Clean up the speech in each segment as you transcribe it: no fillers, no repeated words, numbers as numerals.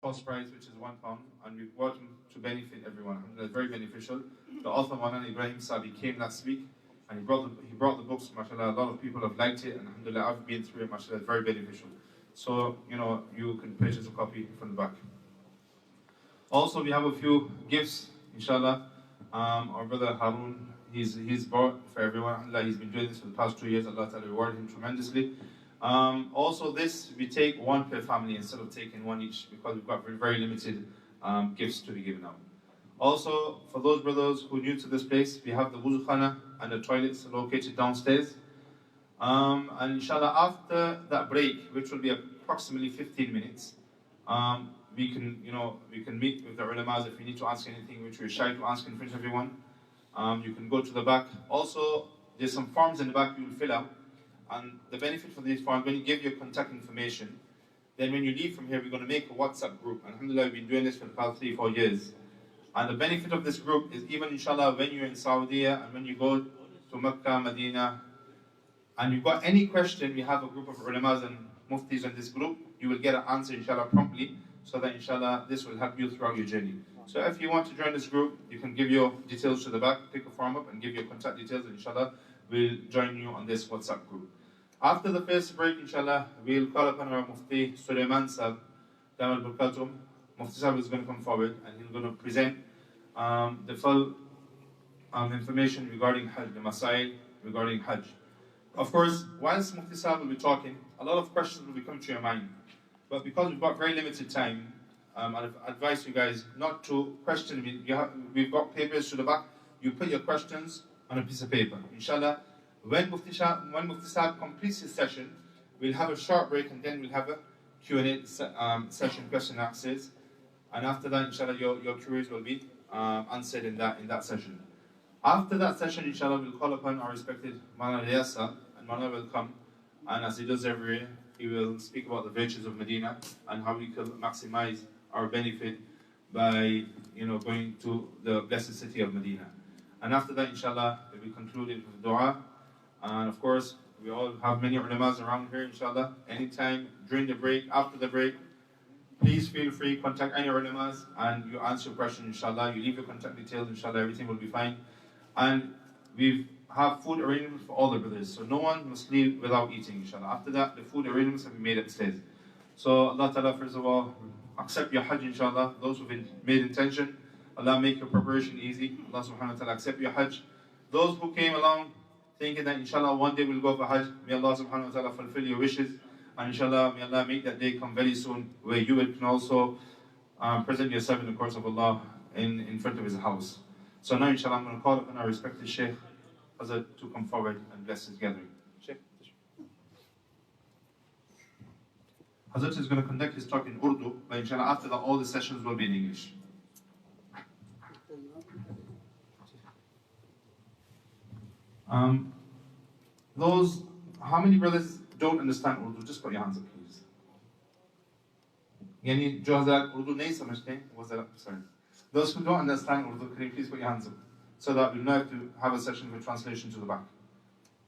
cost price, which is £1, and we brought them to benefit everyone. They're very beneficial. The author Maulana Ibrahim Sabi came last week, and he brought the books. Mashallah, a lot of people have liked it, and alhamdulillah, I've been through it. Mashallah, it's very beneficial. So you can purchase a copy from the back. Also, we have a few gifts, inshallah. Our brother Harun, he's brought for everyone. Alhamdulillah, he's been doing this for the past 2 years. Allah Ta'ala reward him tremendously. Also, this we take one per family instead of taking one each, because we've got very limited gifts to be given out. Also, for those brothers who are new to this place, we have the wuzu khana and the toilets located downstairs. And inshallah, after that break, which will be approximately 15 minutes, we can meet with the ulamas if you need to ask anything which we're shy to ask in front of everyone. You can go to the back. Also, there's some forms in the back you will fill out. And the benefit for these forms, when you give your contact information, then when you leave from here, we're going to make a WhatsApp group. And alhamdulillah, we've been doing this for the past 3-4 years. And the benefit of this group is, even inshallah, when you're in Saudi and when you go to Mecca, Medina, and you've got any question, we have a group of ulamas and muftis in this group. You will get an answer inshallah promptly, so that inshallah this will help you throughout your journey. So if you want to join this group, you can give your details to the back, pick a form up and give your contact details, and inshallah we'll join you on this WhatsApp group. After the first break, inshallah, we'll call upon our Mufti Sulaiman Sab, Damal Burkatum. Mufti Sab is going to come forward and he's going to present the full information regarding Hajj, the Masail regarding Hajj. Of course, whilst Mufti Sab will be talking, a lot of questions will be coming to your mind. But because we've got very limited time, I'd advise you guys not to question me. We've got papers to the back. You put your questions on a piece of paper. Inshallah, when Mufti Sahib completes his session, we'll have a short break and then we'll have a Q&A session, question and answers. And after that, inshallah, your queries will be answered in that session. After that session, inshallah, we'll call upon our respected Maulana Riyasa, and Maulana will come, and as he does every year, he will speak about the virtues of Medina and how we can maximize our benefit by going to the blessed city of Medina. And after that, inshallah, we'll be concluded with dua. And of course, we all have many ulamas around here, inshallah. Anytime, during the break, after the break, please feel free, contact any ulamas and you answer your question, inshallah. You leave your contact details, inshallah, everything will be fine. And we have food arrangements for all the brothers, so no one must leave without eating, inshallah. After that, the food arrangements have been made upstairs. So Allah Ta'ala, first of all, accept your Hajj, inshallah. Those who've made intention, Allah make your preparation easy. Allah subhanahu wa ta'ala accept your Hajj. Those who came along thinking that inshallah one day we'll go for Hajj, may Allah subhanahu wa ta'ala fulfill your wishes. And inshallah, may Allah make that day come very soon, where you can also present yourself in the courts of Allah in front of His house. So now inshallah, I'm going to call upon our respected Shaykh Hazrat to come forward and bless this gathering. Shaykh. Hazrat is going to conduct his talk in Urdu, but inshallah after that all the sessions will be in English. How many brothers don't understand Urdu? Just put your hands up, please. Yani, jo Hazrat Urdu nahi samajhte, was that, sorry. Those who don't understand Urdu, can you please put your hands up? So that we'll not have to have a session with translation to the back.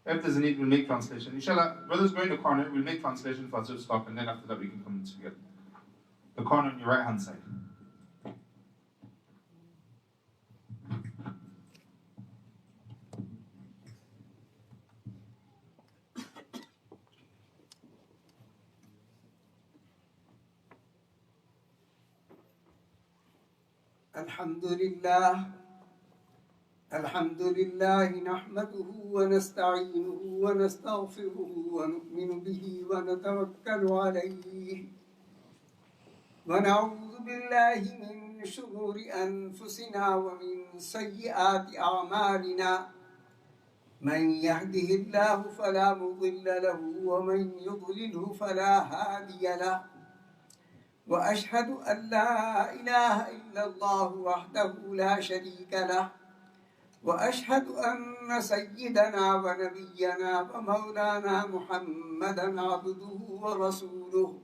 If there's a need, we'll make translation. Inshallah, brothers go in the corner, we'll make translation for Hazrat to stop, and then after that we can come together. The corner on your right hand side. الحمد لله نحمده ونستعينه ونستغفره ونؤمن به ونتوكل عليه ونعوذ بالله من شرور أنفسنا ومن سيئات أعمالنا من يهده الله فلا مضل له ومن يضلله فلا هادي له وأشهد أن لا إله إلا الله وحده لا شريك له وأشهد أن سيدنا ونبينا ومولانا محمدا عبده ورسوله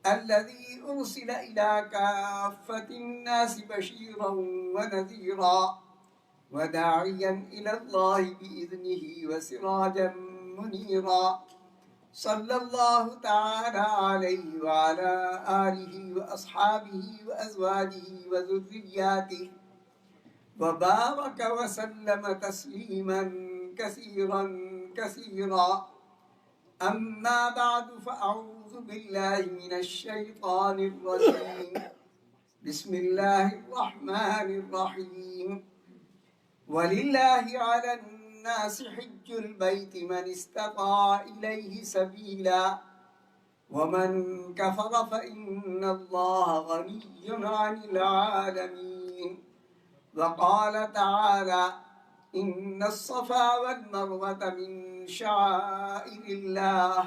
الذي أرسل إلى كافة الناس بشيرا ونذيرا وداعيا إلى الله بإذنه وسراجا منيرا صلی اللہ تعالی علیہ وعلی آلہ واصحابہ وازواجہ وذریاتہ وبارک وسلم تسلیما کثیرا کثیرا. اما بعد فاعوذ باللہ من الشیطان الرجیم. بسم اللہ الرحمن الرحیم. وَلِلَّهِ عَلَى النَّاسِ حِجُّ الْبَيْتِ مَنِ اسْتَطَاعَ إِلَيْهِ سَبِيلًا وَمَنْ كَفَرَ فَإِنَّ اللَّهَ غَنِيٌّ عَنِ الْعَالَمِينَ. وقال تعالى إن الصفا والمروة من شعائر الله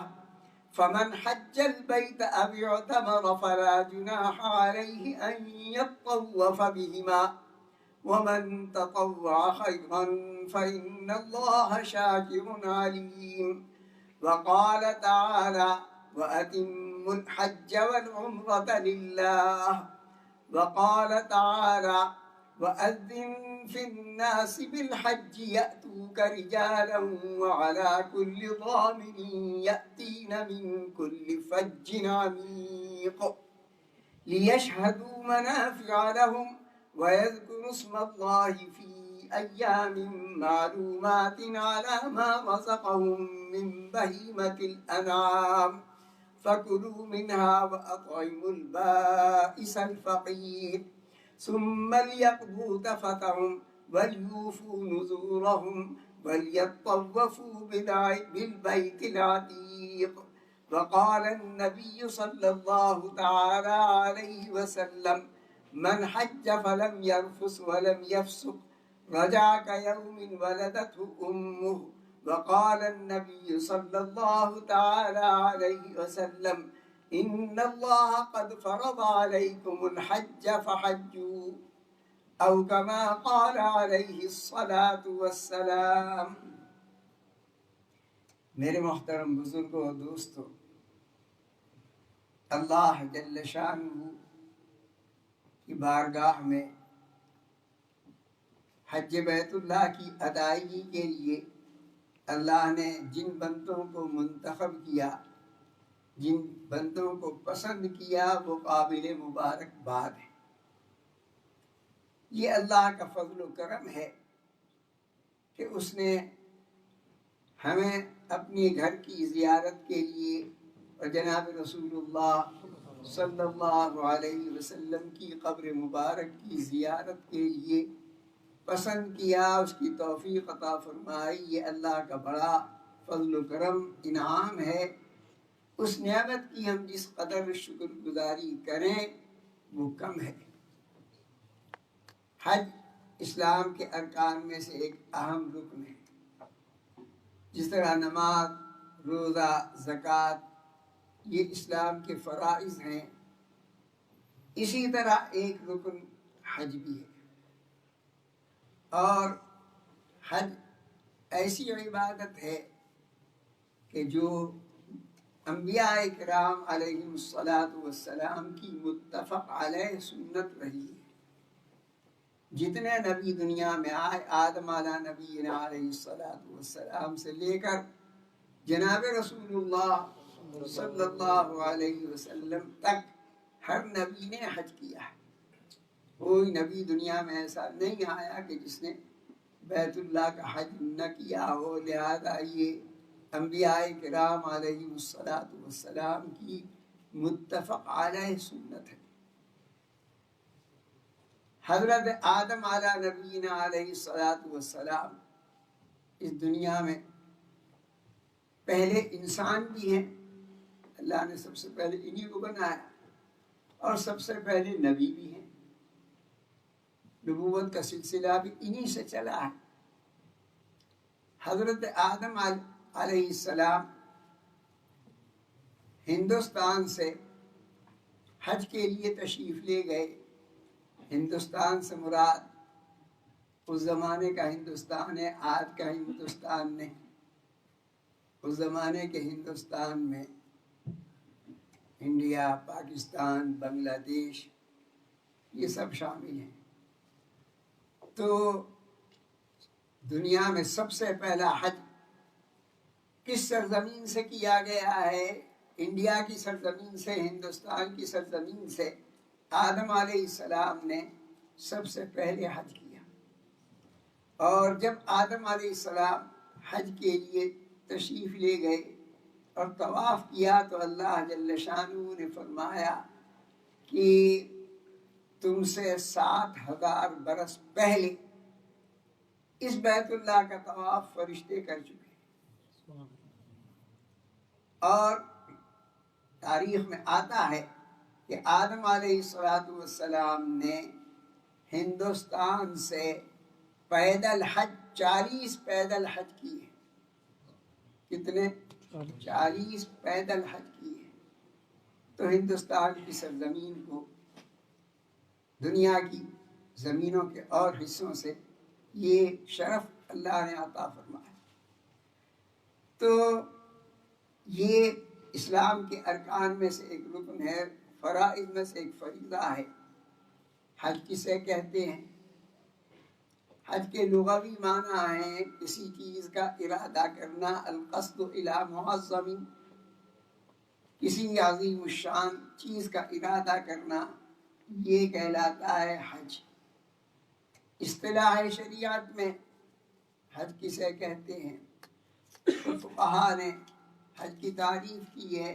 فمن حج البيت أو اعتمر فلا جناح عليه أن يطوف بهما ومن تطوع خيرا فإن الله شاكر عليم. وقال تعالى وأتموا الحج والعمرة لله. وقال تعالى وأذن في الناس بالحج يأتوك رجالا وعلى كل ضامر يأتين من كل فج عميق ليشهدوا منافع لهم ويذكروا اسم الله في أيام معلومات على ما رزقهم من بهيمة الأنعام فكلوا منها وأطعموا البائس الفقير ثم ليقضوا تفتهم وليوفوا نذورهم وليطوفوا بالبيت العتيق. وقال النبي صلى الله تعالى عليه وسلم من حج فلم يرفث ولم يفسق رجع كيوم ولدته أمه. وقال النبي صلى الله تعالى عليه وسلم إن الله قد فرض عليكم الحج فحجوا أو كما قال عليه الصلاة والسلام. میرے محترم بزرگوں اور دوستوں، اللہ جل شانہ کی بارگاہ میں حج بیت اللہ کی ادائیگی کے لیے اللہ نے جن بندوں کو منتخب کیا، جن بندوں کو پسند کیا، وہ قابل مبارکباد ہے. یہ اللہ کا فضل و کرم ہے کہ اس نے ہمیں اپنے گھر کی زیارت کے لیے اور جناب رسول اللہ صلی اللہ علیہ وسلم کی قبر مبارک کی زیارت کے لیے پسند کیا، اس کی توفیق عطا فرمائی. یہ اللہ کا بڑا فضل و کرم انعام ہے. اس نعمت کی ہم جس قدر شکر گزاری کریں وہ کم ہے. حج اسلام کے ارکان میں سے ایک اہم رکن ہے. جس طرح نماز، روزہ، زکوٰۃ یہ اسلام کے فرائض ہیں، اسی طرح ایک رکن حج بھی ہے. اور حج ایسی عبادت ہے کہ جو انبیاء کرام علیہم السلام کی متفق علیہ سنت رہی ہے. جتنے نبی دنیا میں آئے، آدم علیہ نبینا علیہ السلام سے لے کر جناب رسول اللہ صلی اللہ علیہ وسلم تک ہر نبی نے حج کیا ہے. کوئی نبی دنیا میں ایسا نہیں آیا کہ جس نے بیت اللہ کا حج نہ کیا ہو. لہذا یہ انبیاء کرام علیہ السلام کی متفق علیہ سنت ہے. حضرت آدم علیہ نبینا علیہ السلام اس دنیا میں پہلے انسان بھی ہیں. اللہ نے سب سے پہلے انہی کو بنایا اور سب سے پہلے نبی بھی ہیں. نبوت کا سلسلہ بھی انہی سے چلا ہے. حضرت آدم علیہ السلام ہندوستان سے حج کے لیے تشریف لے گئے. ہندوستان سے مراد اس زمانے کا ہندوستان ہے، آج کا ہندوستان نہیں. اس زمانے کے ہندوستان میں انڈیا، پاکستان، بنگلہ دیش یہ سب شامل ہیں. تو دنیا میں سب سے پہلا حج کس سرزمین سے کیا گیا ہے؟ انڈیا کی سرزمین سے، ہندوستان کی سرزمین سے آدم علیہ السلام نے سب سے پہلے حج کیا، اور جب آدم علیہ السلام حج کے لیے تشریف لے گئے اور طواف کیا تو اللہ جل شانہ نے فرمایا کہ تم سے 7,000 برس پہلے اس بیت اللہ کا طواف فرشتے کر چکے، اور تاریخ میں آتا ہے کہ آدم علیہ السلام نے ہندوستان سے پیدل حج 40 پیدل حج کیے۔ کتنے؟ 40 پیدل حج کیے۔ تو ہندوستان کی سرزمین کو دنیا کی زمینوں کے اور حصوں سے یہ شرف اللہ نے عطا فرمایا۔ تو یہ اسلام کے ارکان میں سے ایک رکن ہے، فرائض میں سے ایک فریضہ ہے۔ حج کسے کہتے ہیں؟ حج کے لغوی معنی ہیں کسی چیز کا ارادہ کرنا، القصد الی معظم، کسی عظیم الشان چیز کا ارادہ کرنا، یہ کہلاتا ہے حج۔ اصطلاح شریعت میں حج کسے کہتے ہیں؟ فقہا نے حج کی تعریف کی ہے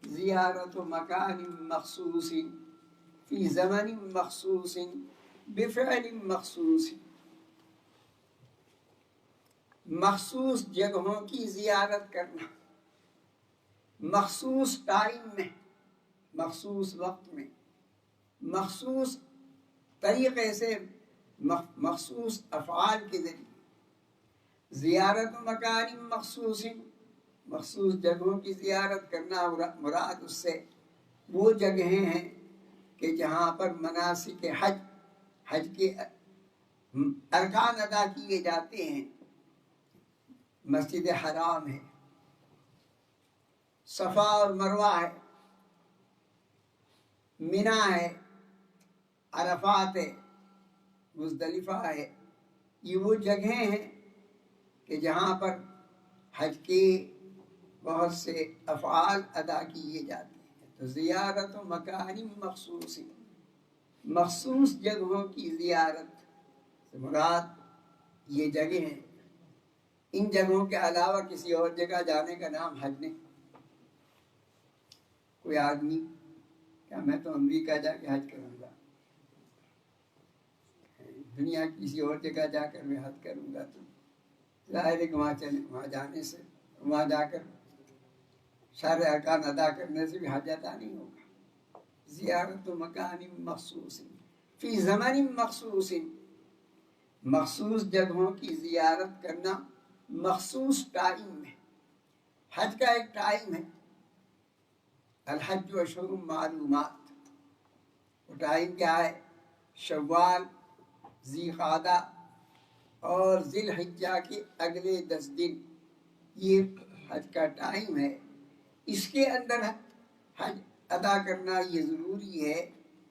زیارت مکان مخصوص فی زمن مخصوص بفعل مخصوص، مخصوص جگہوں کی زیارت کرنا، مخصوص ٹائم میں، مخصوص وقت میں، مخصوص طریقے سے، مخصوص افعال کے ذریعے۔ زیارت مکان مخصوص، مخصوص جگہوں کی زیارت کرنا، مراد اس سے وہ جگہیں ہیں کہ جہاں پر مناسک حج، حج کے ارکان ادا کیے جاتے ہیں۔ مسجد حرام ہے، صفا اور مروہ ہے، مینا ہے، عرفات ہے، مزدلفہ ہے، یہ وہ جگہیں ہیں کہ جہاں پر حج کے بہت سے افعال ادا کیے جاتے ہیں۔ تو زیارت و مکان مخصوص، مخصوص جگہوں کی زیارت سے مراد یہ جگہیں ہیں۔ ان جگہوں کے علاوہ کسی اور جگہ جانے کا نام حج نہیں۔ کوئی آدمی کیا میں تو امریکہ جا کے حج کروں گا، دنیا کی کسی اور جگہ جا کر میں حج کروں گا، تو ظاہر ہے کہ وہاں جانے سے، وہاں جا کر سارے ارکان ادا کرنے سے بھی حج ادا نہیں ہوگا۔ زیارت و مکان مخصوص فی زمن مخصوص، مخصوص جگہوں کی زیارت کرنا مخصوص ٹائم میں۔ حج کا ایک ٹائم ہے، الحج اشہر معلومات۔ وہ ٹائم کیا ہے؟ شوال، ذی قعدہ اور ذی الحجہ کے اگلے 10 دن، یہ حج کا ٹائم ہے۔ اس کے اندر حج ادا کرنا یہ ضروری ہے۔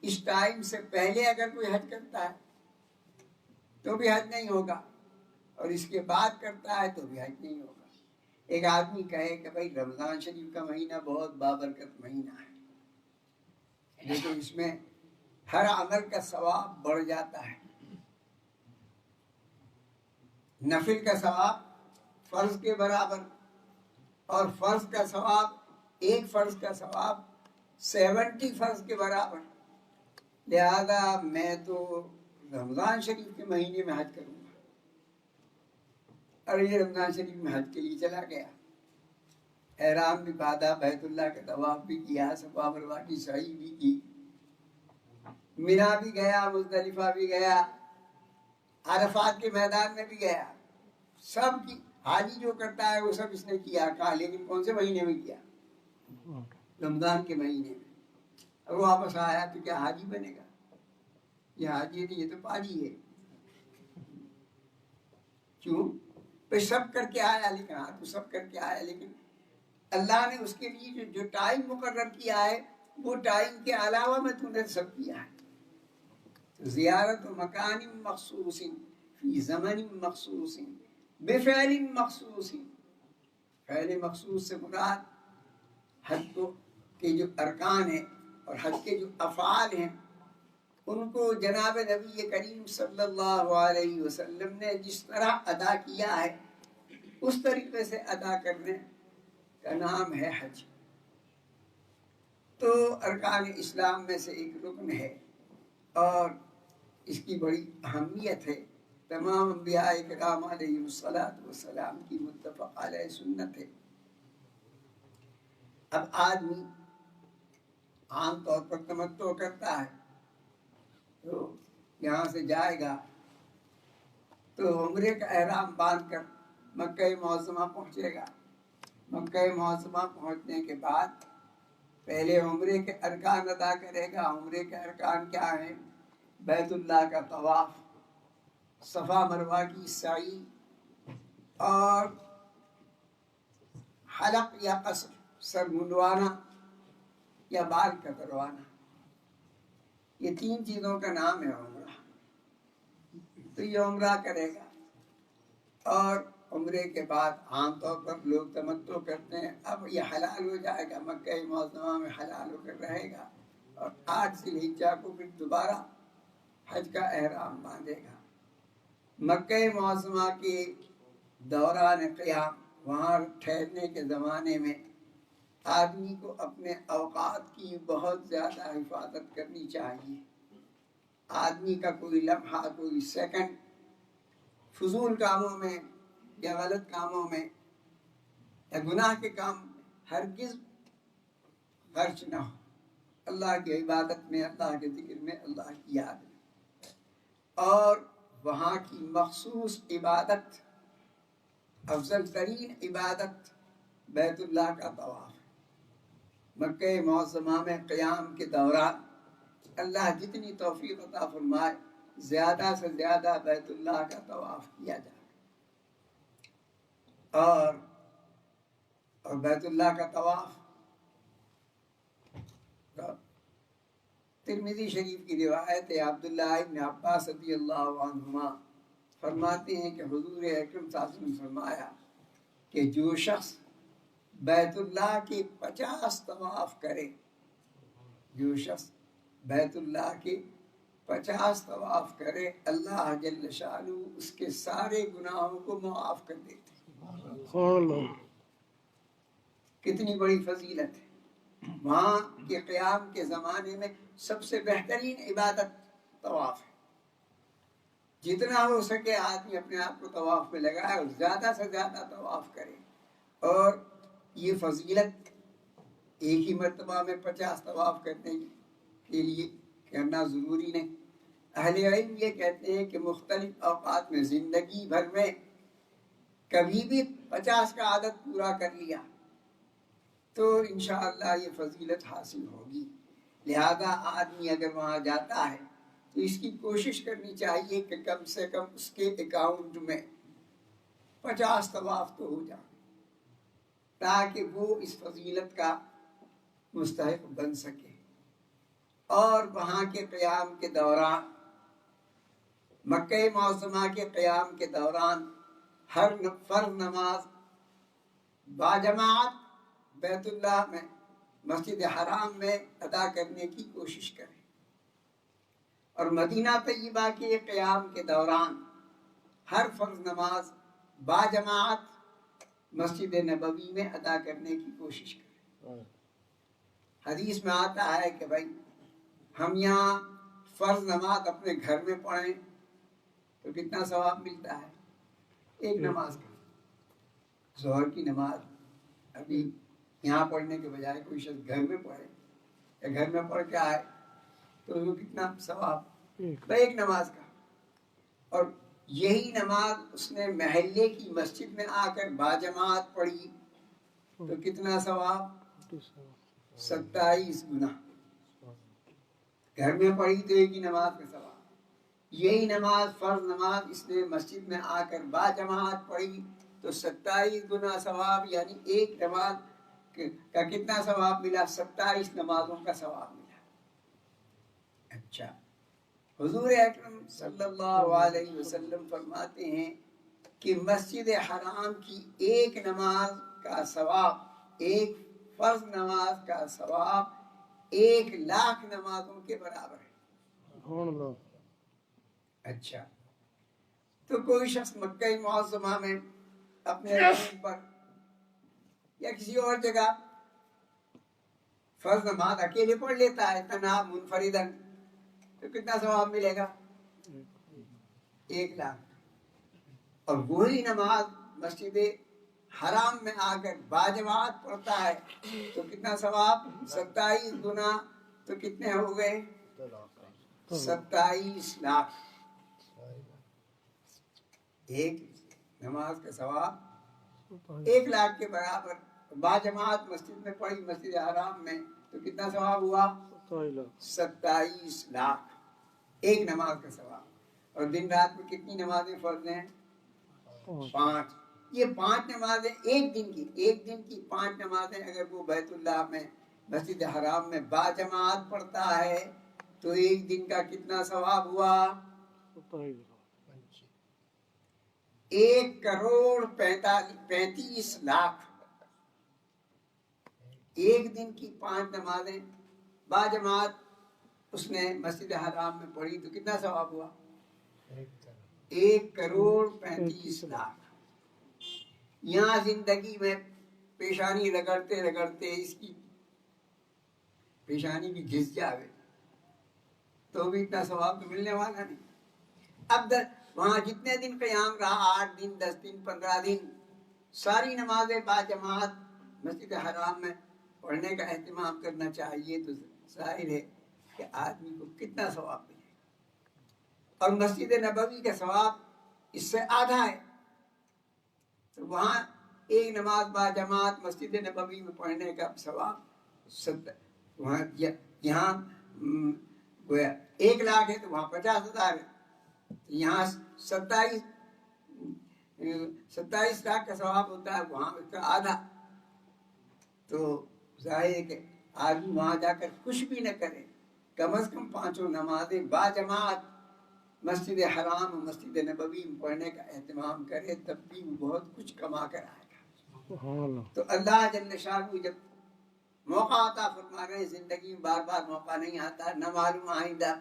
اس ٹائم سے پہلے اگر کوئی حج کرتا ہے تو بھی حج نہیں ہوگا، اور اس کے بعد کرتا ہے تو بھی حج نہیں ہوگا۔ ایک آدمی کہے کہ بھائی رمضان شریف کا مہینہ بہت بابرکت مہینہ ہے، لیکن اس میں ہر عمل کا ثواب بڑھ جاتا ہے۔ نفل کا ثواب فرض کے برابر، اور فرض کا ثواب، ایک فرض کا ثواب 70 فرض کے برابر۔ لہذا میں تو رمضان شریف کے مہینے میں حج کروں گا، اور یہ رمضان شریف میں حج کے لیے چلا گیا، احرام بھی باندھا، بیت اللہ کا طواف بھی کیا، صفا مروہ کی سعی بھی کی، مینا بھی گیا، مزدلفہ بھی گیا، عرفات کے میدان میں بھی گیا۔ سب کی حاجی جو کرتا ہے وہ سب اس نے کیا کہا، لیکن کون سے مہینے میں کیا؟ رمضان کے مہینے میں۔ اب وہ واپس آیا تو کیا حاجی بنے گا؟ یہ حاجی نہیں، یہ تو پاجی ہے۔ کیوں؟ بھائی سب کر کے آیا، لیکن ہاں تو سب کر کے آیا، لیکن اللہ نے اس کے لیے جو ٹائم مقرر کیا ہے وہ ٹائم کے علاوہ میں تو نے سب کیا ہے۔ زیارت و مکان مخصوص فی زمن مخصوص بفعل مخصوص، فعل مخصوص سے مراد حج کو کے جو ارکان ہیں اور حج کے جو افعال ہیں ان کو جناب نبی کریم صلی اللہ علیہ وسلم نے جس طرح ادا کیا ہے اس طریقے سے ادا کرنے کا نام ہے حج۔ تو ارکان اسلام میں سے ایک رکن ہے اور اس کی بڑی اہمیت ہے، تمام انبیاء کرام علیہ السلام کی متفق علیہ سنت ہے۔ اب آدمی عام طور پر تمتع کرتا ہے تو یہاں سے جائے گا تو عمرے کا احرام باندھ کر مکہ معظمہ پہنچے گا۔ مکہ معظمہ پہنچنے کے بعد پہلے عمرے کے ارکان ادا کرے گا۔ عمرے کے ارکان کیا ہیں؟ بیت اللہ کا طواف، صفا مروہ کی سعی اور حلق یا قصر، سر منڈوانا یا بال کتروانا، یہ 3 چیزوں کا نام ہے عمرہ۔ تو یہ عمرہ کرے گا اور عمرے کے بعد عام طور پر لوگ تمتع کرتے ہیں، اب یہ حلال ہو جائے گا، مکہ معظمہ میں حلال ہو کر رہے گا اور 8 ذی الحجہ کو پھر دوبارہ حج کا احرام باندھے گا۔ مکہ معظمہ کے دوران قیام، وہاں ٹھہرنے کے زمانے میں آدمی کو اپنے اوقات کی بہت زیادہ حفاظت کرنی چاہیے۔ آدمی کا کوئی لمحہ، کوئی سیکنڈ فضول کاموں میں یا غلط کاموں میں یا گناہ کے کام میں ہرگز خرچ نہ ہو، اللہ کی عبادت میں، اللہ کے ذکر میں، اللہ کی یاد میں۔ اور وہاں کی مخصوص عبادت، افضل ترین عبادت بیت اللہ کا طواف ہے۔ مکہ معظمہ میں قیام کے دوران اللہ جتنی توفیق عطا فرمائے زیادہ سے زیادہ بیت اللہ کا طواف کیا جائے اور بیت اللہ کا طواف ترمذی شریف کی روایت ہے، عبداللہ ابن عباس رضی اللہ عنہما فرماتے ہیں کہ حضور اکرم صلی اللہ علیہ وسلم نے فرمایا کہ جو شخص بیت اللہ کے 50 طواف کرے، جو شخص بیت اللہ کے 50 طواف کرے، اللہ جل شانہ اس کے سارے گناہوں کو معاف کر دیتے۔ کتنی بڑی فضیلت ہے۔ وہاں کے قیام کے زمانے میں سب سے بہترین عبادت طواف ہے۔ جتنا ہو سکے آدمی اپنے آپ کو طواف میں لگائے اور زیادہ سے زیادہ طواف کرے، اور یہ فضیلت ایک ہی مرتبہ میں 50 طواف کرنے کے لیے کرنا ضروری نہیں۔ اہل علم یہ کہتے ہیں کہ مختلف اوقات میں زندگی بھر میں کبھی بھی 50 کا عدد پورا کر لیا تو انشاءاللہ یہ فضیلت حاصل ہوگی۔ لہذا آدمی اگر وہاں جاتا ہے تو اس کی کوشش کرنی چاہیے کہ کم سے کم اس کے اکاؤنٹ میں 50 طواف تو ہو جائے، تاکہ وہ اس فضیلت کا مستحق بن سکے۔ اور وہاں کے قیام کے دوران، مکہ معظمہ کے قیام کے دوران ہر فرض نماز باجماعت بیت اللہ میں، مسجد حرام میں ادا کرنے کی کوشش کریں، اور مدینہ طیبہ کے قیام کے دوران ہر فرض نماز باجماعت مسجد نبوی میں ادا کرنے کی کوشش کریں۔ حدیث میں آتا ہے کہ بھائی ہم یہاں فرض نماز اپنے گھر میں پڑھیں تو کتنا ثواب ملتا ہے؟ ایک نماز کا، ظہر کی نماز ابھی یہاں پڑھنے کے بجائے کوئی شخص گھر میں پڑھے یا گھر میں پڑھ کے آئے تو وہ کتنا ثواب؟ ایک نماز کا۔ اور یہی نماز اس نے محلے کی مسجد میں آ کر باجماعت پڑھی تو کتنا ثواب؟ 27 گنا۔ گھر میں پڑھی تو ایک ہی نماز کا ثواب، یہی نماز فرض نماز اس نے مسجد میں آ کر باجماعت پڑھی تو 27 گنا ثواب، یعنی ایک نماز کا کتنا ثواب ملا؟ 27 نمازوں کا ثواب ملا۔ اچھا، حضور اکرم صلی اللہ علیہ وسلم فرماتے ہیں کہ مسجد حرام کی ایک نماز کا ثواب، ایک فرض نماز کا ثواب 1,00,000 نمازوں کے برابر ہے۔ اچھا، تو کوئی شخص مکہ معظمہ میں اپنے روم پر یا کسی اور جگہ فرض نماز اکیلے پڑھ لیتا ہے تنہا منفردن، تو کتنا ثواب ملے گا؟ 1,00,000۔ اور وہی نماز مسجد حرام میں آ کر باجماعت پڑھتا ہے تو کتنا ثواب؟ 27 گنا، تو کتنے ہو گئے؟ 27 لاکھ۔ ایک نماز کا ثواب 1,00,000 کے برابر، باجماعت مسجد میں پڑھی مسجد حرام میں تو کتنا ثواب ہوا؟ 27 لاکھ ایک نماز کا ثواب۔ اور دن رات میں کتنی نمازیں فرض ہیں؟ 5۔ یہ 5 نمازیں ایک دن کی 5 نمازیں اگر وہ بیت اللہ میں مسجد حرام میں باجماعت پڑھتا ہے تو ایک دن کا کتنا ثواب ہوا؟ 1,35,00,000۔ ایک دن کی 5 نمازیں باجماعت اس نے مسجد حرام میں پڑھی تو کتنا ثواب ہوا؟ 1,35,00,000۔ یہاں زندگی میں پیشانی رگڑتے رگڑتے اس کی پیشانی بھی گھس جاوے تو بھی اتنا ثواب تو ملنے والا نہیں۔ اب وہاں جتنے دن قیام رہا، 8 دن 10 دن 15 دن، ساری نمازیں باجماعت مسجد حرام میں پڑھنے کا اہتمام کرنا چاہیے، تو ظاہر ہے کہ آدمی کو کتنا ثواب ملے گا۔ اور مسجد نبوی کا ثواب اس سے آدھا ہے، تو وہاں ایک نماز باجماعت مسجد نبوی میں پڑھنے کا ثواب وہاں یہاں 1,00,000 ہے تو وہاں 50,000 ہے، یہاں 27 لاکھ کا ثواب ہوتا ہے، وہاں اس کا آدھا۔ تو ظاہر ہے کہ آدمی وہاں جا کر کچھ بھی نہ کرے، کم از کم 5 نمازیں باجماعت مسجد حرام اور مسجد نبوی میں پڑھنے کا اہتمام کرے، تب بھی وہ بہت کچھ کما کر آئے گا۔ تو اللہ جل شانہ جب موقع عطا فرما رہے ہیں، زندگی میں بار بار موقع نہیں آتا، نہ معلوم آئندہ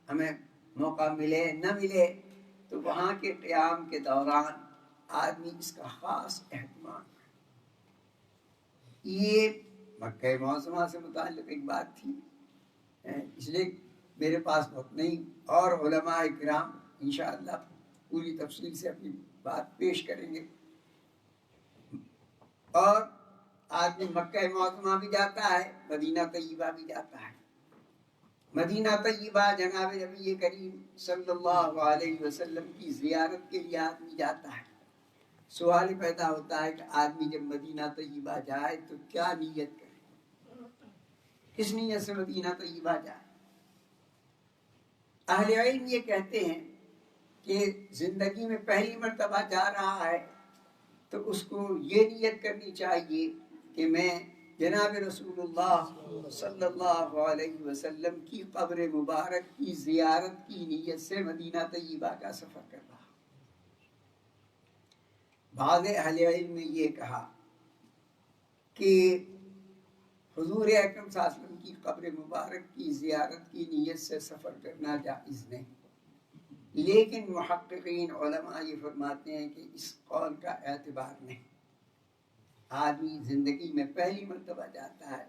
ہمیں موقع ملے نہ ملے، تو وہاں کے قیام کے دوران آدمی اس کا خاص اہتمام کرے۔ یہ مکہ معظمہ سے متعلق ایک بات تھی، اس لیے میرے پاس وقت نہیں، اور علماء کرام انشاءاللہ پوری تفصیل سے اپنی بات پیش کریں گے۔ اور آدمی مکہ معظمہ بھی جاتا ہے، مدینہ طیبہ بھی جاتا ہے۔ مدینہ طیبہ جناب نبی کریم صلی اللہ علیہ وسلم کی زیارت کے لیے آدمی جاتا ہے۔ سوال پیدا ہوتا ہے کہ آدمی جب مدینہ طیبہ جائے تو کیا نیت کرے، کس نیت سے مدینہ طیبہ جائے؟ اہل علم یہ کہتے ہیں کہ زندگی میں پہلی مرتبہ جا رہا ہے تو اس کو یہ نیت کرنی چاہیے کہ میں جناب رسول اللہ صلی اللہ علیہ وسلم کی قبر مبارک کی زیارت کی نیت سے مدینہ طیبہ کا سفر کر رہا۔ بعض اہل علم نے یہ کہا کہ حضور اکرم صلی اللہ علیہ وسلم کی قبر مبارک کی زیارت کی نیت سے سفر کرنا جائز نہیں، لیکن محققین علماء یہ فرماتے ہیں کہ اس قول کا اعتبار نہیں۔ آدمی زندگی میں پہلی مرتبہ جاتا ہے،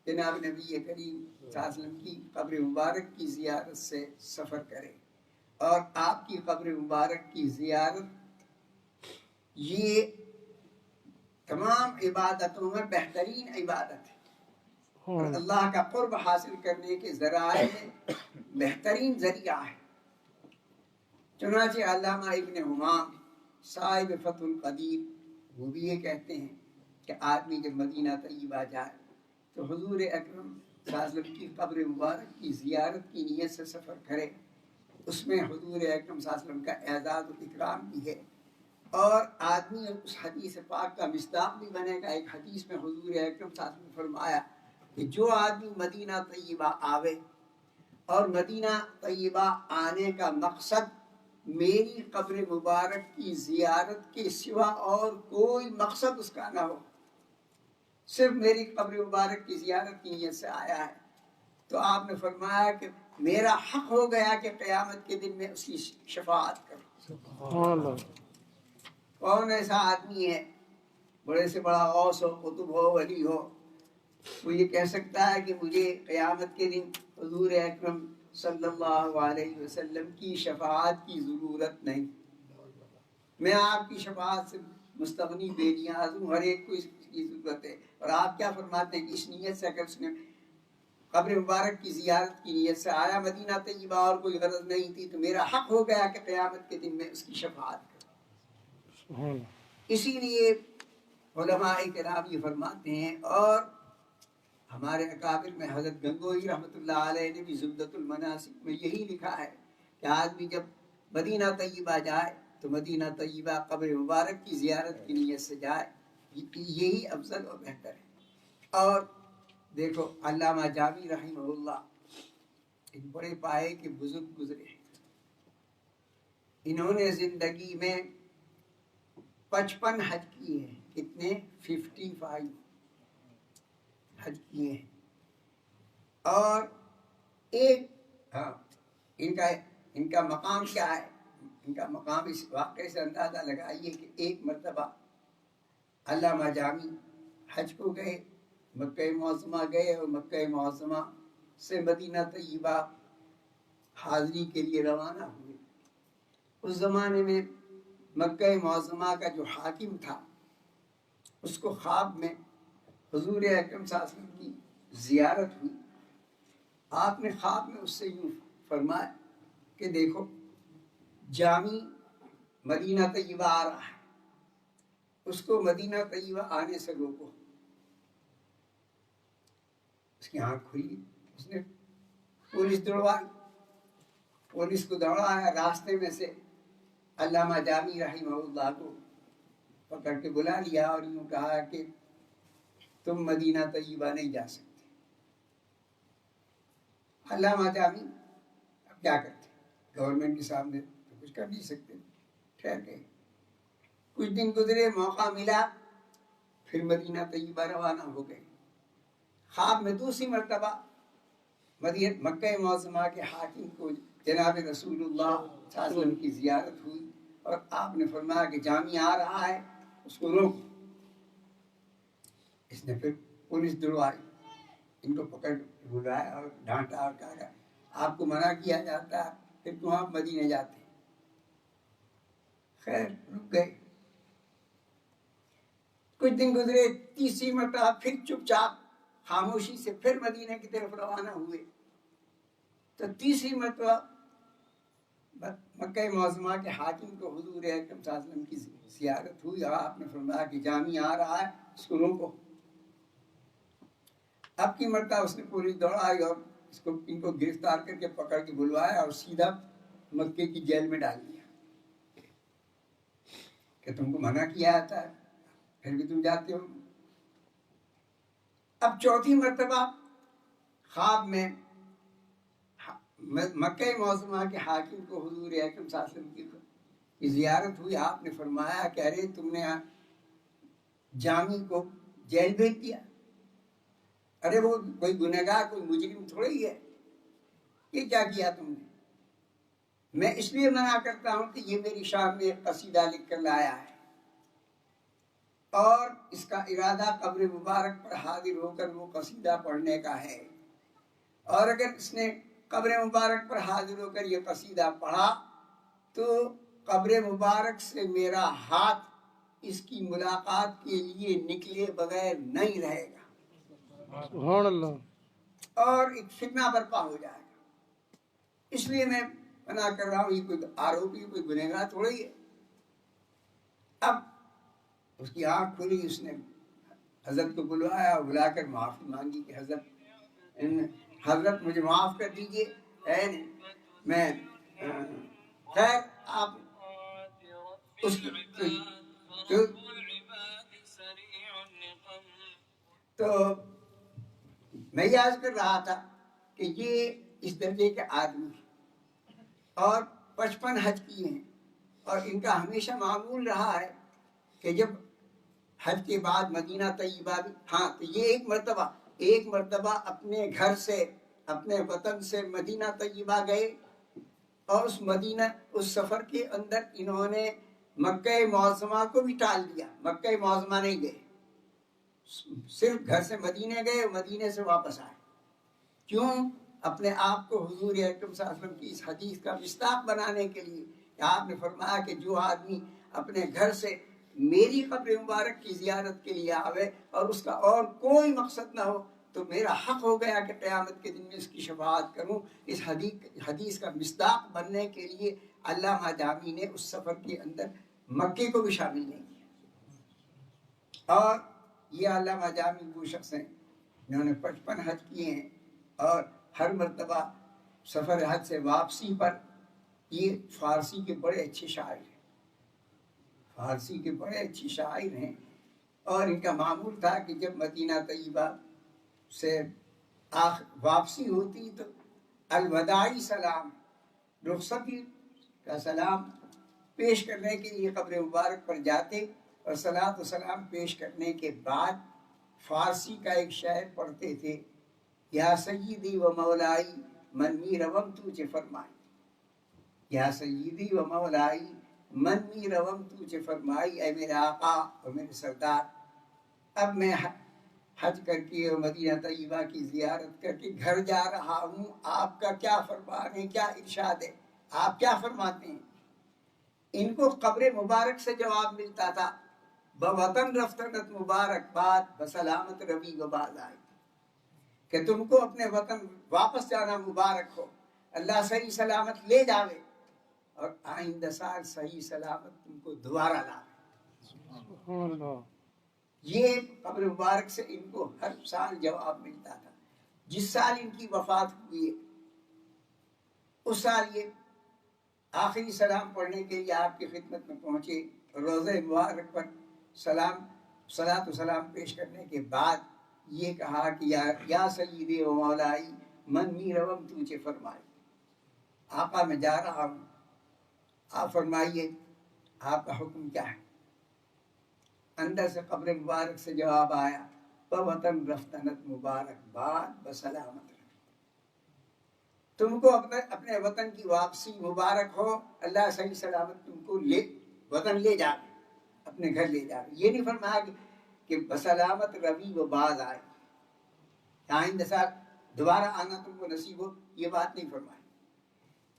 جناب نبی کریم صلی اللہ علیہ وسلم کی قبر مبارک کی زیارت سے سفر کرے، اور آپ کی قبر مبارک کی زیارت یہ تمام عبادتوں میں بہترین عبادت ہے، اور اللہ کا قرب حاصل کرنے کے ذرائع میں بہترین ذریعہ ہے۔ چنانچہ علامہ ابن حمام صاحب فتح القدیر وہ بھی یہ کہتے ہیں کہ آدمی جب مدینہ طیبہ جائے تو حضور اکرم صلی اللہ علیہ وسلم کی قبر مبارک کی زیارت کی نیت سے سفر کرے، اس میں حضور اکرم صلی اللہ علیہ وسلم کا اعزاز و اکرام بھی ہے، اور آدمی اس حدیث پاک کا مصداق بھی بنے گا۔ ایک حدیث میں حضور اکرم صلی اللہ علیہ وسلم نے فرمایا کہ جو آدمی مدینہ طیبہ آوے اور مدینہ طیبہ آنے کا مقصد میری قبر مبارک کی زیارت کے سوا اور کوئی مقصد اس کا نہ ہو، صرف میری قبر مبارک کی زیارت کی نیت سے آیا ہے، تو آپ نے فرمایا کہ میرا حق ہو گیا کہ قیامت کے دن میں اس کی شفاعت کروں۔ کون ایسا آدمی ہے بڑے سے بڑا غوث ہو، قطب ہو، ولی ہو، وہ یہ کہہ سکتا ہے کہ مجھے قیامت کے دن حضور اکرم صلی اللہ علیہ وسلم کی شفاعت کی ضرورت نہیں، میں آپ کی شفاعت سے مستغنی بے نیاز ہوں، ہر ایک کو اس کی ضرورت ہے۔ اور آپ کیا فرماتے ہیں کہ اس نیت سے اگر اس نے قبر مبارک کی زیارت کی نیت سے آیا مدینہ طیبہ اور کوئی غرض نہیں تھی، تو میرا حق ہو گیا کہ قیامت کے دن میں اس کی شفاعت کروں۔ اسی لیے علماء کرام یہ فرماتے ہیں، اور ہمارے اکابر میں حضرت گنگوہی رحمۃ اللہ علیہ نے بھی زبدۃ المناسک میں یہی لکھا ہے کہ آدمی جب مدینہ طیبہ جائے تو مدینہ طیبہ قبر مبارک کی زیارت کی نیت سے جائے، یہی افضل اور بہتر ہے۔ اور دیکھو علامہ جامی رحمہ اللہ ایک بڑے پائے کے بزرگ گزرے، انہوں نے زندگی میں 55 حج کیے ہیں۔ کتنے؟ 55 حج کیے ہیں۔ اور ایک ان کا مقام کیا ہے؟ ان کا مقام اس واقعے سے اندازہ لگائیے کہ ایک مرتبہ علامہ جامی حج کو گئے، مکہ معظمہ گئے، اور مکہ معظمہ سے مدینہ طیبہ حاضری کے لیے روانہ ہوئے۔ اس زمانے میں مکہ معظمہ کا جو حاکم تھا، اس کو خواب میں حضور اکرم صلی اللہ علیہ وسلم کی زیارت ہوئی۔ آپ نے خواب میں اس سے یوں فرمایا کہ دیکھو جامی مدینہ طیبہ آ رہا ہے، اس کو مدینہ طیبہ آنے سے روکو۔ اس کی آنکھ کھلی، اس نے پولیس دوڑوائی، پولیس کو دوڑایا، راستے میں سے علامہ جامی رحمہ اللہ کو پکڑ کے بلا لیا اور یوں کہا کہ تم مدینہ طیبہ نہیں جا سکتے۔ علامہ جامی اب کیا کرتے، گورنمنٹ کے سامنے تو کچھ کر نہیں سکتے، ٹھہر گئے۔ کچھ دن گزرے، موقع ملا، پھر مدینہ طیبہ روانہ ہو گئے۔ خواب میں دوسری مرتبہ مکہ معظمہ کے حاکم کو جناب رسول اللہ صلی اللہ علیہ وسلم کی زیارت ہوئی، اور آپ نے فرمایا کہ جامی آ رہا ہے، اس کو روکو۔ اس نے پھر پولیس دوڑوائی، ان کو پکڑ بلایا اور ڈانٹا اور کہا آپ کو منع کیا جاتا ہے، پھر تو آپ مدینے جاتے ہیں۔ خیر رک گئے۔ کچھ دن گزرے، تیسری مرتبہ پھر چپ چاپ خاموشی سے پھر مدینے کی طرف روانہ ہوئے۔ تو تیسری مرتبہ مکہ معظمہ کے حاکم کو حضور اکرم صلی اللہ علیہ وسلم کی زیارت ہوئی، اور آپ نے فرمایا کہ جامی آ رہا ہے، اس کو روکو۔ اب کی مرتبہ اس نے پولیس دوڑائی اور ان کو گرفتار کر کے پکڑ کے بلوایا اور سیدھا مکے کی جیل میں ڈال دیا کہ تم کو منع کیا جاتا ہے، پھر بھی تم جاتے ہو۔ اب چوتھی مرتبہ خواب میں مکہ معظمہ کے حاکم کو حضور اکرم صلی اللہ علیہ وسلم کی زیارت ہوئی۔ آپ نے فرمایا کہ ارے تم نے جامی کو جیل بھیج دیا، ارے وہ کوئی گنہگار، کوئی مجرم تھوڑی ہے، یہ کیا کیا تم نے؟ میں اس لیے منع کرتا ہوں کہ یہ میری شان میں ایک قصیدہ لکھ کر لایا ہے، اور اس کا ارادہ قبر مبارک پر حاضر ہو کر وہ قصیدہ پڑھنے کا ہے، اور اگر اس نے قبر مبارک پر حاضر ہو کر یہ قصیدہ پڑھا تو قبر مبارک سے میرا ہاتھ اس کی ملاقات کے لیے نکلے بغیر نہیں رہے گا، سبحان اللہ، اور ایک فتنہ برپا ہو جائے گا۔ اس لیے میں منع کر رہا ہوں، یہ کوئی آروپی، کوئی گنہگار تھوڑی ہے۔ اب اس کی آنکھ کھلی، اس نے حضرت کو بلوایا، بلا کر معافی مانگی کہ حضرت مجھے معاف کر دیجئے، میں خیر آپ اس تو میں یہ عرض کر رہا تھا کہ یہ اس درجے کے آدمی ہیں اور 55 حج کیے ہیں، اور ان کا ہمیشہ معمول رہا ہے کہ جب حج کے بعد مدینہ طیبہ بھی، ہاں تو یہ ایک مرتبہ اپنے گھر سے اپنے وطن سے مدینہ طیبہ گئے، اور اس سفر کے اندر انہوں نے مکہ معظمہ کو بھی ٹال دیا، مکہ معظمہ نہیں گئے، صرف گھر سے مدینے گئے، مدینے سے واپس آئے۔ کیوں؟ اپنے آپ کو حضور اکرم صلی اللہ علیہ وسلم کی اس حدیث کا مصداق بنانے کے لیے کہ آپ نے فرمایا کہ جو آدمی اپنے گھر سے میری قبر مبارک کی زیارت کے لیے آوے اور اس کا اور کوئی مقصد نہ ہو تو میرا حق ہو گیا کہ قیامت کے دن میں اس کی شفاعت کروں۔ اس حدیث کا مصداق بننے کے لیے علامہ جامی نے اس سفر کے اندر مکے کو بھی شامل نہیں کیا۔ اور یہ علامہ جامی وہ شخص ہیں جنہوں نے 55 حج کیے ہیں، اور ہر مرتبہ سفر حج سے واپسی پر یہ فارسی کے بڑے اچھے شاعر ہیں، فارسی کے بڑے اچھے شاعر ہیں، اور ان کا معمول تھا کہ جب مدینہ طیبہ سے واپسی ہوتی تو الوداعی سلام، رخصتی کا سلام پیش کرنے کے لیے قبر مبارک پر جاتے، اور صلاۃ و سلام پیش کرنے کے بعد فارسی کا ایک شعر پڑھتے تھے، یا سیدی و مولائی من می روم تجھے فرمائی، یا سیدی و مولائی من می روم تجھے فرمائی، اے میرے آقا اور میرے سردار، اب میں حج کر کے اور مدینہ طیبہ کی زیارت کر کے گھر جا رہا ہوں، آپ کا کیا فرمان ہے، کیا ارشاد ہے، آپ کیا فرماتے ہیں؟ ان کو قبر مبارک سے جواب ملتا تھا، بوطن رفتنت مبارک باد بسلامت روی و باز آئی، کہ تم کو اپنے وطن واپس جانا مبارک ہو، اللہ صحیح سلامت لے جاوے، اور آئندہ سال صحیح سلامت تم کو دوبارہ لاوے۔ یہ قبر مبارک سے ان کو ہر سال جواب ملتا تھا۔ جس سال ان کی وفات ہوئی اس سال یہ آخری سلام پڑھنے کے لیے آپ کی خدمت میں پہنچے، روضہ مبارک پر صلاۃ و سلام پیش کرنے کے بعد یہ کہا کہ یا سیدی و مولائی من می روم تجھے فرمائی، آقا میں جا رہا ہوں، آپ فرمائیے آپ کا حکم کیا ہے؟ اندر سے قبر مبارک سے جواب آیا، وطن رفتنت مبارک باد بسلامت، تم کو اپنے وطن کی واپسی مبارک ہو، اللہ صحیح سلامت تم کو وطن لے جائے، اپنے گھر لے جائے۔ یہ نہیں فرمایا کہ بسلامت روی و باز آئے، آئندہ سال دوبارہ آنا تم کو نصیب ہو، یہ بات نہیں فرمائی۔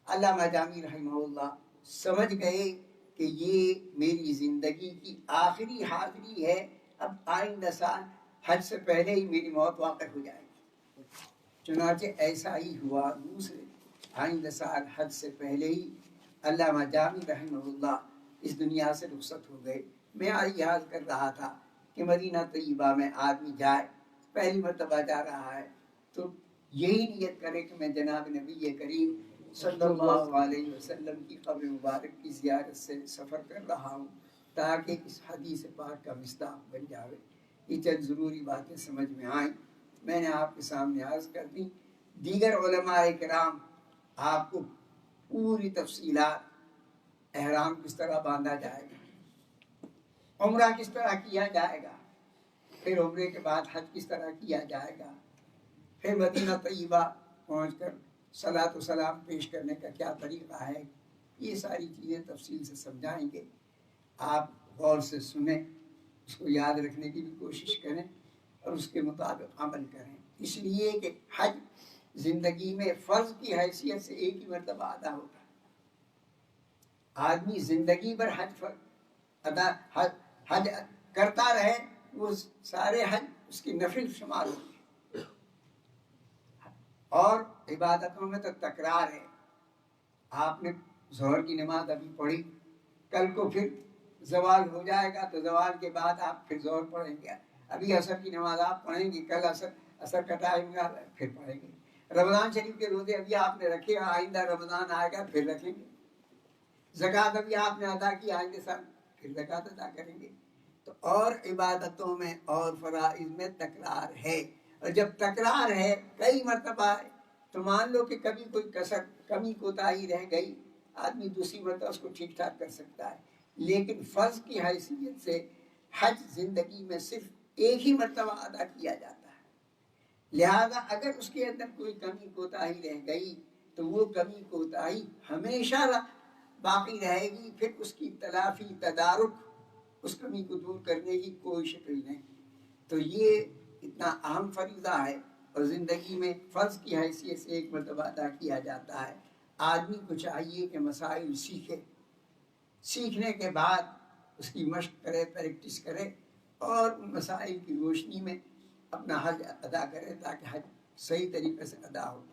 علامہ جامی رحمہ اللہ سمجھ گئے کہ یہ میری زندگی کی آخری حاضری ہے، اب آئندہ سال حج سے پہلے ہی میری موت واقع ہو جائے گی۔ چنانچہ ایسا ہی ہوا، دوسرے آئندہ سال حج سے پہلے ہی علامہ جامی رحمہ اللہ اس دنیا سے رخصت ہو گئے۔ میں آج یاد کر رہا تھا کہ مدینہ طیبہ میں آدمی جائے، پہلی مرتبہ جا رہا ہے تو یہی نیت کرے کہ میں جناب نبی کریم صلی اللہ علیہ وسلم کی قبر مبارک کی زیارت سے سفر کر رہا ہوں، تاکہ اس حدیث پاک کا مصداق بن جاوے۔ یہ چند ضروری باتیں سمجھ میں آئیں، میں نے آپ کے سامنے عرض کر دی۔ دیگر علماء کرام آپ کو پوری تفصیلات، احرام کس طرح باندھا جائے گا، عمرہ کس طرح کیا جائے گا، پھر عمرے کے بعد حج کس طرح کیا جائے گا، پھر مدینہ طیبہ پہنچ کر صلاۃ و سلام پیش کرنے کا کیا طریقہ ہے، یہ ساری چیزیں تفصیل سے سمجھائیں گے۔ آپ غور سے سنیں، اس کو یاد رکھنے کی بھی کوشش کریں اور اس کے مطابق عمل کریں، اس لیے کہ حج زندگی میں فرض کی حیثیت سے ایک ہی مرتبہ ادا ہوتا ہے۔ آدمی زندگی بھر حج کرتا رہے، وہ سارے حج اس کی نفل شمار ہوتی ہے۔ اور عبادتوں میں تو تکرار ہے، آپ نے ظہر کی نماز ابھی پڑھی، کل کو پھر زوال ہو جائے گا تو زوال کے بعد آپ پھر ظہر پڑھیں گے، ابھی عصر کی نماز آپ پڑھیں گے، کل عصر کا ٹائم گا پھر پڑھیں گے، رمضان شریف کے روزے ابھی آپ نے رکھے، آئندہ رمضان آئے گا پھر رکھیں گے، زکوٰۃ ابھی آپ نے ادا کی، آئندہ سال پھر زکوٰۃ ادا کریں گے۔ تو اور عبادتوں میں اور فرائض میں تکرار ہے، اور جب تکرار ہے کئی مرتبہ ہے تو مان لو کہ کبھی کوئی کسر کمی کوتاہی رہ گئی، آدمی دوسری مرتبہ اس کو ٹھیک ٹھاک کر سکتا ہے، لیکن فرض کی حیثیت سے हज जिंदगी में सिर्फ एक ही मर्तबा अदा किया जाता है, लिहाजा अगर उसके अंदर कोई कमी कोताही रह गई तो वो कमी कोताही हमेशा बाकी रहेगी, फिर उसकी तलाफी तदारुक, उस कमी को दूर करने की कोई शक्ल नहीं। तो ये इतना अहम फरीज़ा है और ज़िंदगी में फ़र्ज़ की हैसियत से एक मरतबा अदा किया जाता है। आदमी को चाहिए कि मसाइल सीखे, सीखने के बाद उसकी मशक करे, प्रैक्टिस करे और उन मसाइल की रोशनी में अपना हज अदा करे ताकि हज सही तरीके से अदा हो।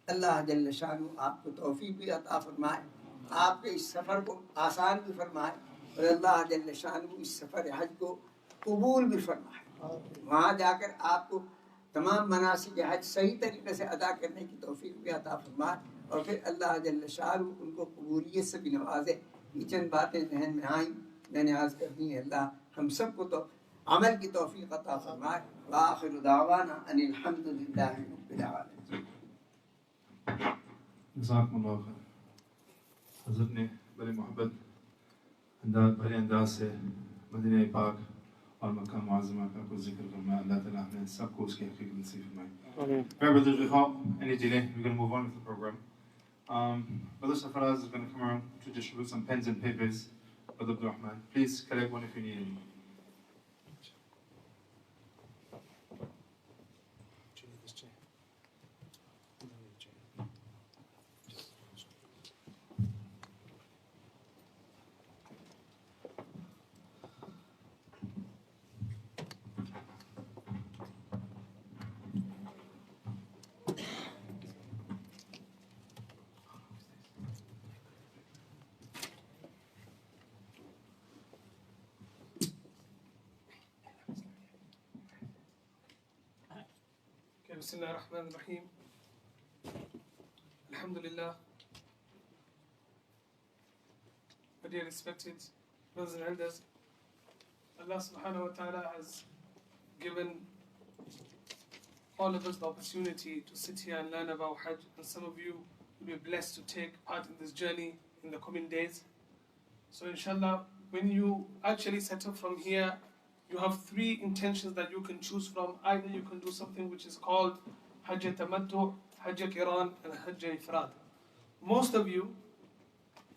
अल्लाह जल्ल शानु आपको तौफीक भी अता फरमाए, आपके इस सफ़र को आसान भी फरमाए और अल्लाह जल्ल शानु इस सफ़र हज को कबूल भी फरमाए। वहाँ जाकर आपको तमाम मनासिक हज सही तरीके से अदा करने की तौफीक भी अता फरमाए और फिर अल्लाह जल्ल शानु उनको कबूलियत से भी नवाजे। ये चंद बातें जहन में आई, मैंने आज कर दी है। अल्लाह हम सबको तो अमल की तौफीक अता फरमाए। व आखिरु दावाना अनिल हम्दुलिल्लाहि रब्बिल आलमीन। जज़ाकुमुल्लाह खैर। हज़रत ने बड़े मोहब्बत भरे अंदाज से मदीना पाक और मक्का मुअज़्ज़मा का कुछ जिक्र फरमाया। अल्लाह ताला हमें सबको उसकी हकीकत नसीब फरमाए। Brothers, without any delay, we're going to move on with the program. Brother Safaraz is going to come around to distribute some pens and papers. Brother Abdurrahman, please collect one if you need any. Bismillah ar-Rahman ar-Rahim. Alhamdulillah. My dear respected brothers and elders, Allah subhanahu wa ta'ala has given all of us the opportunity to sit here and learn about Hajj, and some of you will be blessed to take part in this journey in the coming days. So inshallah, when you actually set up from here, you have three intentions that you can choose from. Either you can do something which is called Hajj Tamattu, Hajj Qiran, and Hajj Ifrad. Most of you,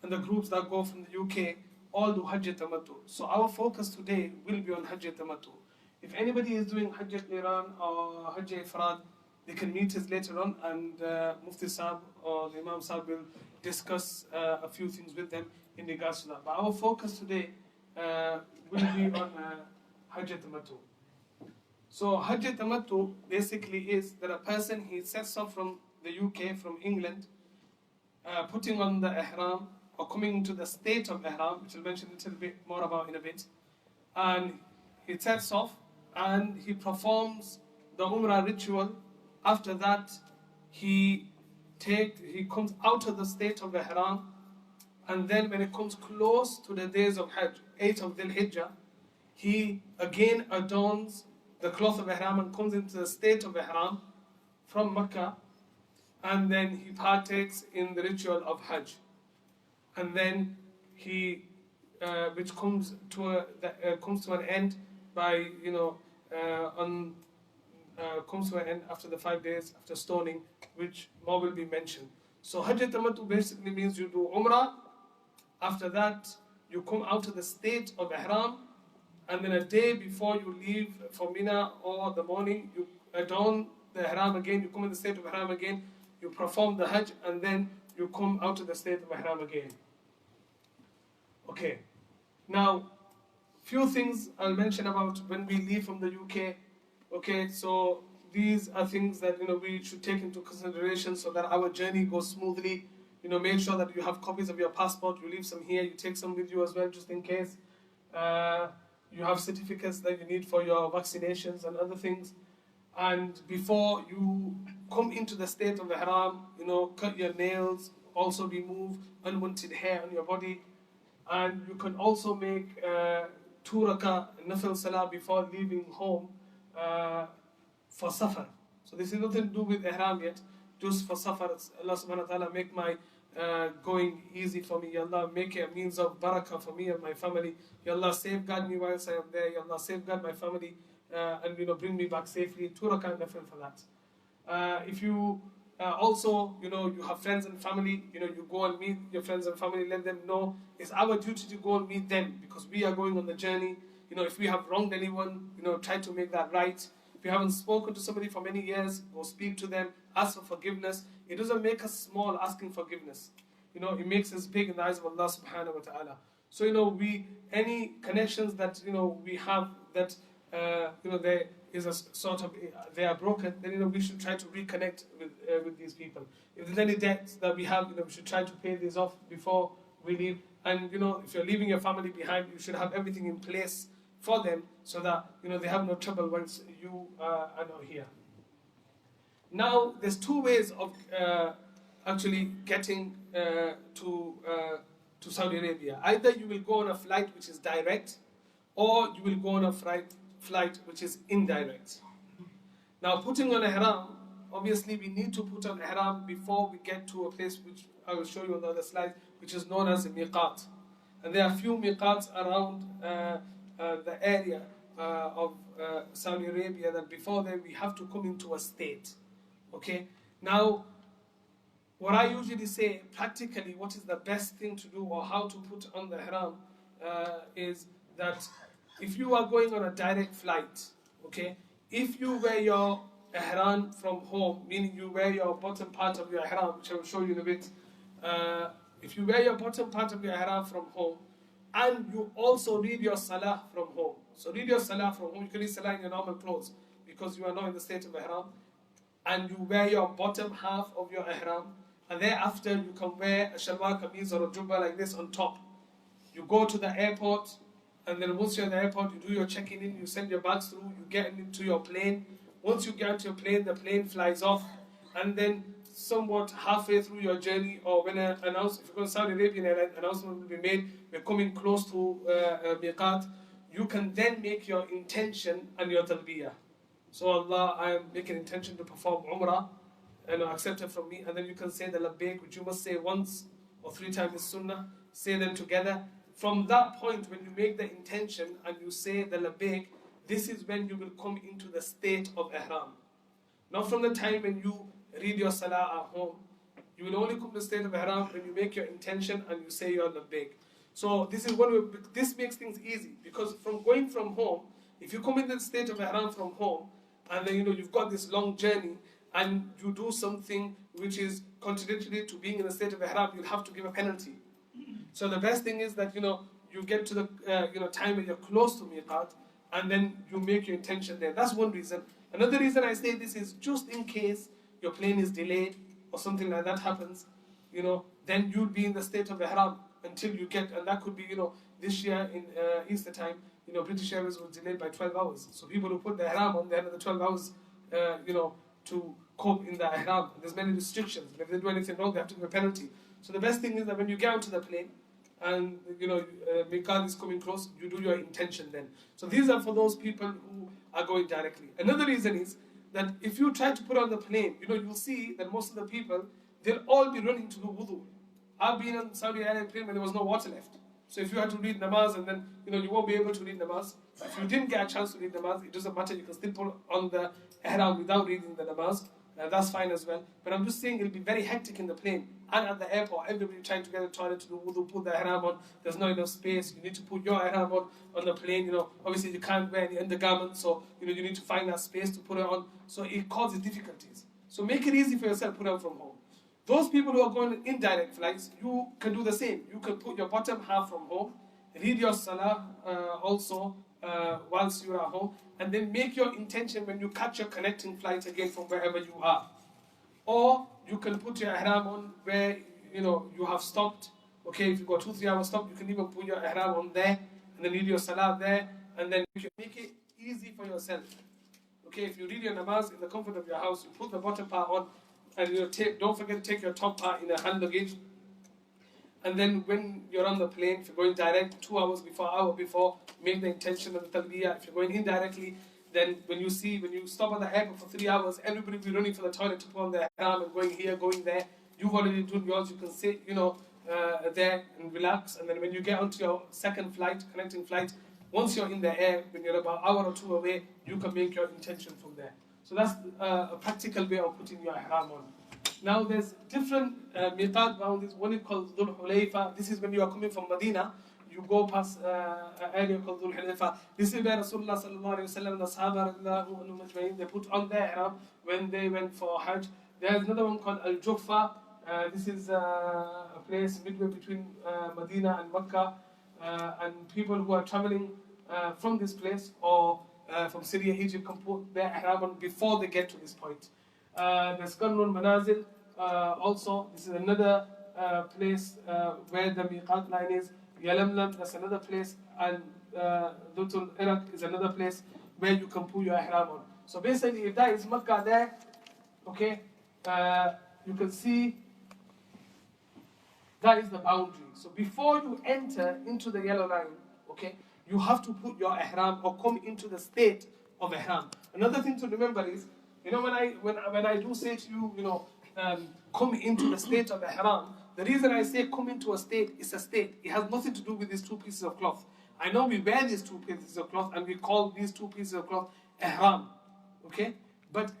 and the groups that go from the UK, all do Hajj Tamattu. So our focus today will be on Hajj Tamattu. If anybody is doing Hajj Qiran or Hajj Ifrad, they can meet us later on, and Mufti Saab or the Imam Saab will discuss a few things with them in regards to that. But our focus today will be on Hajj Tamattu. So Hajj Tamattu basically is that a person, he sets off from the UK, from England, putting on the ihram or coming into the state of ihram, which I'll mention a little bit more about in a bit, and he sets off and he performs the Umrah ritual. After that, he comes out of the state of ihram, and then when it comes close to the days of Hajj, 8th of Dhul Hijjah, he again adorns the cloth of ihram and comes into the state of ihram from Mecca, and then he partakes in the ritual of Hajj, and then he, which comes to an end by comes to an end after the 5 days after stoning, which more will be mentioned. So Hajj Tamattu basically means you do Umrah. After that, you come out of the state of ihram, and then a day before you leave for Mina or the morning, you adorn the ihram again, you come in the state of ihram again, you perform the Hajj, and then you come out of the state of ihram again. Okay, now few things I'll mention about when we leave from the UK. Okay, so these are things that we should take into consideration so that our journey goes smoothly. Make sure that you have copies of your passport. You leave some here, you take some with you as well, just in case. You have certificates that you need for your vaccinations and other things. And before you come into the state of ihram, cut your nails, also remove unwanted hair on your body. And you can also make 2 rakah nafil salah before leaving home for safar. So this is nothing to do with ihram yet, just for safar. Allah subhanahu wa ta'ala make my going easy. easy for me. Ya Allah, make it a means of barakah for me and my family. Ya Allah, safeguard me whilst I am there. Ya Allah, safeguard my family and bring me back safely. 2 rakat nafil for that. If you also, you have friends and family, you go and meet your friends and family, let them know. It's our duty to go and meet them because we are going on the journey. If we have wronged anyone, try to make that right. If you haven't spoken to somebody for many years, go speak to them, ask for forgiveness. It doesn't make us small asking forgiveness. It makes us big in the eyes of Allah subhanahu wa ta'ala. So, any connections that, we have that, there is a sort of, they are broken, then, we should try to reconnect with these people. If there's any debts that we have, we should try to pay these off before we leave. And, if you're leaving your family behind, you should have everything in place for them so that, they have no trouble once you are not here. Now, there's 2 ways of actually getting to Saudi Arabia. Either you will go on a flight which is direct, or you will go on a flight which is indirect. Now, putting on ihram, obviously we need to put on ihram before we get to a place which I will show you on the other slide, which is known as a miqat. And there are a few miqats around the area of Saudi Arabia that before then we have to come into a state. Okay? Now, what I usually say, practically, what is the best thing to do or how to put on the ihram is that if you are going on a direct flight, okay, if you wear your ihram from home, meaning you wear your bottom part of your ihram, which I will show you in a bit, if you wear your bottom part of your ihram from home, and you also read your salah from home. So read your salah from home, you can read salah in your normal clothes, because you are not in the state of ihram, and you wear your bottom half of your ihram, and thereafter you can wear a shalwar kameez or a jubba like this on top. You go to the airport, and then once you're at the airport, you do your checking in, you send your bags through, you get into your plane. Once you get into your plane, the plane flies off, and then somewhat halfway through your journey, or when if you go to Saudi Arabia, an announcement will be made, we're coming close to miqat, you can then make your intention and your talbiyah. So Allah, I am making intention to perform Umrah, and accept it from me, and then you can say the labbaik, which you must say once or 3 times in sunnah, say them together. From that point, when you make the intention and you say the labbaik, this is when you will come into the state of ihram. Not from the time when you read your salah at home. You will only come to the state of ihram when you make your intention and you say your labbaik. So this makes things easy, because from going from home, if you come in the state of ihram from home, and then you've got this long journey, and you do something which is contradictory to being in the state of ihram, you'll have to give a penalty. So the best thing is that you get to the time when you're close to miqat, and then you make your intention there. That's one reason. Another reason I say this is just in case your plane is delayed or something like that happens, then you'll be in the state of ihram until you get, and that could be this year in Easter time, British Airways was delayed by 12 hours. So people who put the ihram on, they had the 12 hours, to cope in the ihram. There's many restrictions. If they do anything wrong, they have to give a penalty. So the best thing is that when you get onto the plane, and miqat is coming close, you do your intention then. So these are for those people who are going directly. Another reason is that if you try to put on the plane, you'll see that most of the people, they'll all be running to do wudu. I've been on Saudi Arabia plane when there was no water left. So if you had to read namaz, and then you won't be able to read namaz. If you didn't get a chance to read namaz, it doesn't matter. You can still put on the ihram without reading the namaz. That's fine as well. But I'm just saying it'll be very hectic in the plane. And at the airport, everybody trying to get a toilet to do wudu, put the ihram on. There's not enough space. You need to put your ihram on the plane. Obviously you can't wear any undergarments, so you need to find that space to put it on. So it causes difficulties. So make it easy for yourself, put it on from home. Those people who are going in direct flights, you can do the same. You can put your bottom half from home, read your salah also whilst you're at home, and then make your intention when you catch your connecting flight again from wherever you are. Or you can put your ihram on where you have stopped. Okay, if you've got 2-3 hours stop, you can even put your ihram on there, and then read your salah there, and then you can make it easy for yourself. Okay, if you read your namaz in the comfort of your house, you put the bottom part on, and don't forget to take your top part in a hand luggage. And then when you're on the plane, if you're going direct, 2 hours before, hour before, make the intention of the talbiyah. If you're going indirectly, then when you stop at the airport for 3 hours, everybody will be running for the toilet to put on their ihram and going here, going there. You've already done yours. You can say, there and relax. And then when you get onto your second flight, connecting flight, once you're in the air, when you're about an hour or two away, you can make your intention from there. So that's a practical way of putting your ihram on. Now there's different miqat boundaries. One is called Dhul Hulayfa. This is when you are coming from Medina. You go past an area called Dhul Hulayfa. This is where Rasulullah sallallahu alayhi wa sallam, the Sahaba, they put on their ihram when they went for Hajj. There's another one called Al-Juhfa. This is a place midway between Medina and Mecca. And people who are traveling from this place or from Syria, Egypt, can put their ihram on before they get to this point. There's Qarnul Manazil also. This is another place where the miqat line is. Yalamlam, that's another place. And Dhutul Iraq is another place where you can put your ihram on. So basically, if that is Makkah there, okay, you can see that is the boundary. So before you enter into the yellow line, okay, you have to put your ihram or come into the state of ihram. Another thing to remember is, you know, when I do say to you, you know, come into the state of ihram, the reason I say come into a state is a state. It has nothing to do with these two pieces of cloth. I know we wear these two pieces of cloth and we call these two pieces of cloth ihram, okay? But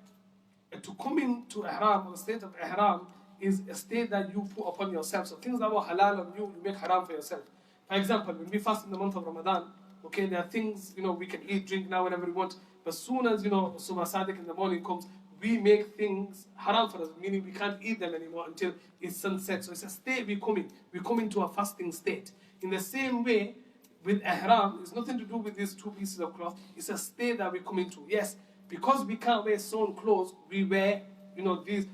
to come into ihram or the state of ihram is a state that you put upon yourself. So things that were halal on you, you make haram for yourself. For example, when we fast in the month of Ramadan, okay, there are things, you know, we can eat, drink now, whenever we want. But as soon as, you know, Subha Sadiq in the morning comes, we make things haram for us, meaning we can't eat them anymore until it's sunset. So it's a state we come into a fasting state. In the same way, with ihram, it's nothing to do with these two pieces of cloth. It's a state that we come into. Yes, because we can't wear sewn clothes, we wear, you know, these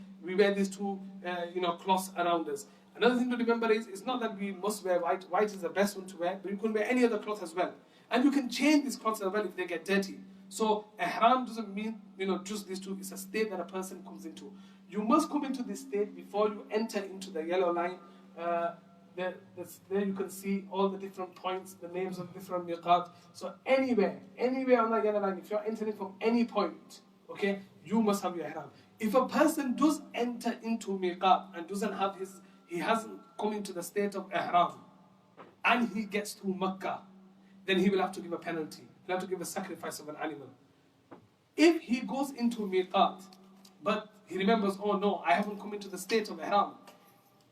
two, you know, cloths around us. Another thing to remember is, it's not that we must wear white. White is the best one to wear, but you can wear any other cloth as well. And you can change these cloths as well if they get dirty. So ihram doesn't mean, you know, just these two. It's a state that a person comes into. You must come into this state before you enter into the yellow line. There you can see all the different points, the names of different miqat. So anywhere on the yellow line, if you're entering from any point, okay, you must have your ihram. If a person does enter into miqat and he hasn't come into the state of ihram, and he gets to Makkah, then he will have to give a penalty. He'll have to give a sacrifice of an animal. If he goes into miqat, but he remembers, oh no, I haven't come into the state of ihram.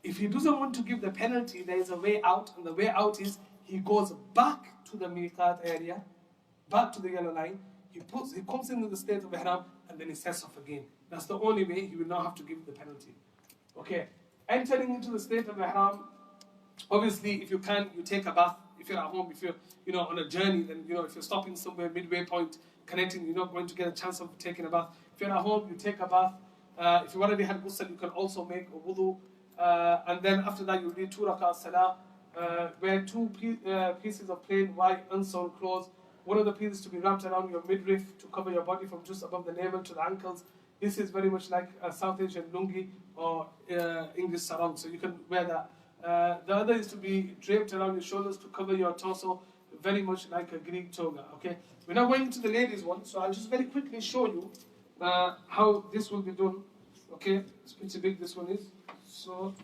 If he doesn't want to give the penalty, there is a way out, and the way out is he goes back to the miqat area, back to the yellow line. He comes into the state of ihram, and then he sets off again. That's the only way. He will not have to give the penalty. Okay, entering into the state of ihram. Obviously, if you can, you take a bath. If you're at home, if you're, you know, on a journey, then, you know, if you're stopping somewhere midway point, connecting, you're not going to get a chance of taking a bath. If you're at home, you take a bath. If you already had ghusl, you can also make a wudu. And then after that, you read 2 rak'ah salah. Wear two pieces of plain white unsewn clothes. One of the pieces to be wrapped around your midriff to cover your body from just above the navel to the ankles. This is very much like a South Asian lungi or English sarong, so you can wear that. The other is to be draped around your shoulders to cover your torso, very much like a Greek toga. Okay, we're now going into the ladies one, so I'll just very quickly show you how this will be done. Okay, it's pretty big, this one is. So,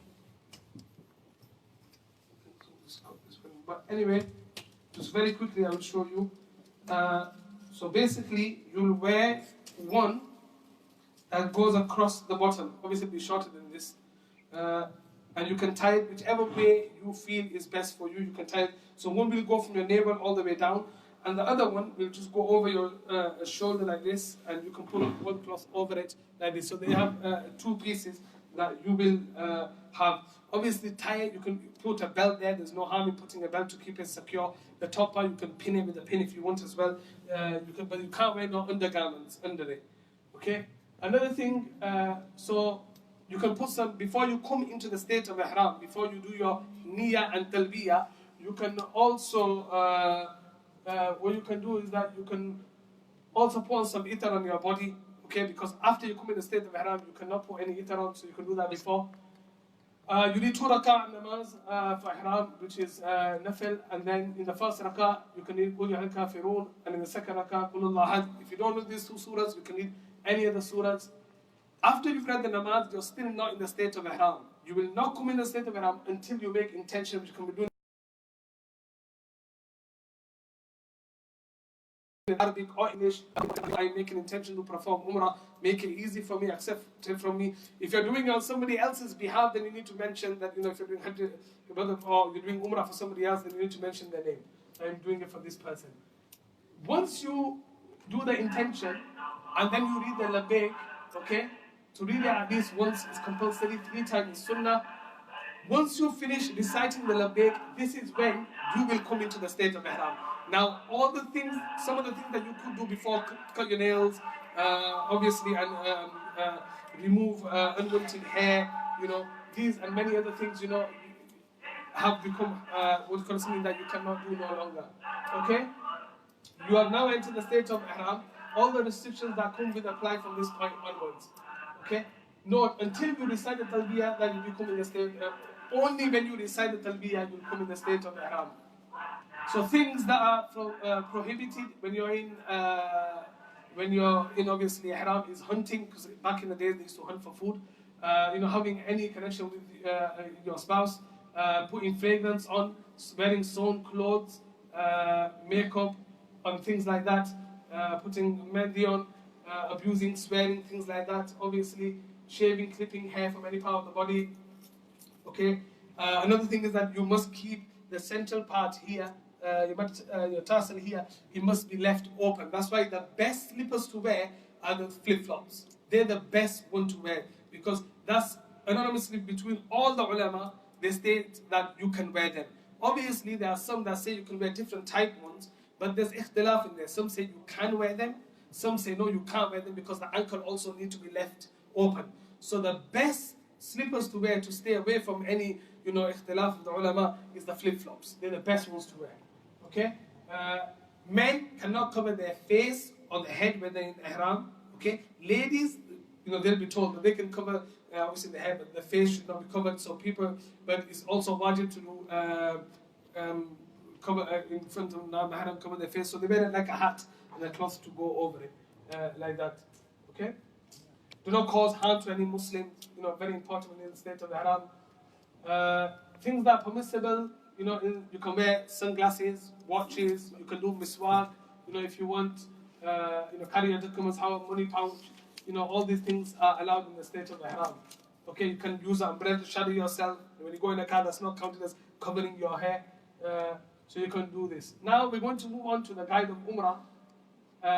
but anyway, just very quickly I will show you. So basically, you'll wear one that goes across the bottom. Obviously, it'll be shorter than this. And you can tie it whichever way you feel is best for you. You can tie it. So one will go from your navel all the way down, and the other one will just go over your shoulder like this, and you can put one cloth over it like this. So they have two pieces that you will have. Obviously, tie it. You can put a belt there. There's no harm in putting a belt to keep it secure. The top part you can pin it with a pin if you want as well. But you can't wear no undergarments under it. Okay. Another thing. So you can put some before you come into the state of ihram. Before you do your niyyah and talbiyah, you can also what you can do is that you can also put on some itar on your body. Okay, because after you come in the state of ihram, you cannot put any itar on, so you can do that before. You need 2 rak'ah namaz for ihram, which is nafil, and then in the first rak'ah, you can read Qul Ya Ayyuhal Kafirun, and in the second rak'ah, Qul Huwallahu Ahad. If you don't know these two surahs, you can read any other surahs. After you've read the namaz, you're still not in the state of ihram. You will not come in the state of ihram until you make intention, which you can be doing in Arabic or English. I make an intention to perform Umrah, make it easy for me, accept it from me. If you're doing it on somebody else's behalf, then you need to mention that, if you're doing Hajj, or you're doing Umrah for somebody else, then you need to mention their name. I'm doing it for this person. Once you do the intention, and then you read the labbaik, okay? To read it at least once is compulsory, 3 times is sunnah. Once you finish reciting the labbaik, this is when you will come into the state of ihram. Now, all the things, some of the things that you could do before, cut your nails, obviously, and remove unwanted hair, these and many other things, have become something that you cannot do no longer. Okay? You have now entered the state of ihram. All the restrictions that come with apply from this point onwards. Okay? Note, until you recite the talbiyah, that you become in the state. Only when you recite the talbiyah, you will come in the state of ihram. So things that are prohibited when you're in obviously ihram is hunting, because back in the days they used to hunt for food. Having any connection with your spouse, putting fragrance on, wearing sewn clothes, makeup, and things like that, putting mehndi on, abusing, swearing, things like that. Obviously, shaving, clipping hair from any part of the body. Okay. Another thing is that you must keep the central part here, your tassel here, it must be left open. That's why the best slippers to wear are the flip-flops. They're the best one to wear, because that's anonymously between all the ulama, they state that you can wear them. Obviously, there are some that say you can wear different type ones, but there's ikhtilaf in there. Some say you can wear them, some say no, you can't wear them because the ankle also need to be left open. So the best slippers to wear to stay away from any, ikhtilaf of the ulama is the flip-flops. They're the best ones to wear. Okay? Men cannot cover their face or the head when they're in ihram. Okay? Ladies, they'll be told that they can cover obviously the head, but the face should not be covered. So but it's also wajib to do cover in front of non-mahram, cover their face. So they wear it like a hat and a cloth to go over it, like that. Okay? Do not cause harm to any Muslim. Very important in the state of ihram. Things that are permissible. You can wear sunglasses, watches. You can do miswak. If you want, carry your documents, have a money pouch. All these things are allowed in the state of ihram. Okay, you can use an umbrella to shadow yourself. When you go in a car, that's not counted as covering your hair. So you can do this. Now we're going to move on to the guide of Umrah.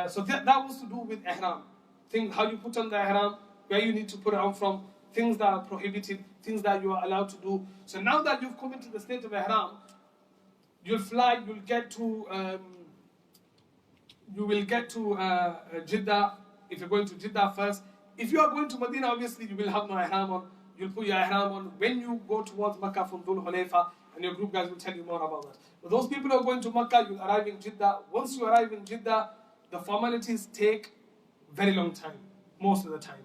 So that was to do with ihram. How you put on the ihram, where you need to put it on from, things that are prohibited, things that you are allowed to do. So now that you've come into the state of ihram, you'll fly, you'll get to Jeddah. If you're going to Jeddah first. If you are going to Medina, obviously you will have no ihram on. You'll put your ihram on when you go towards Makkah from Dhul Hulayfa, and your group guys will tell you more about that. But those people who are going to Makkah, you'll arrive in Jeddah. Once you arrive in Jeddah, the formalities take very long time, most of the time.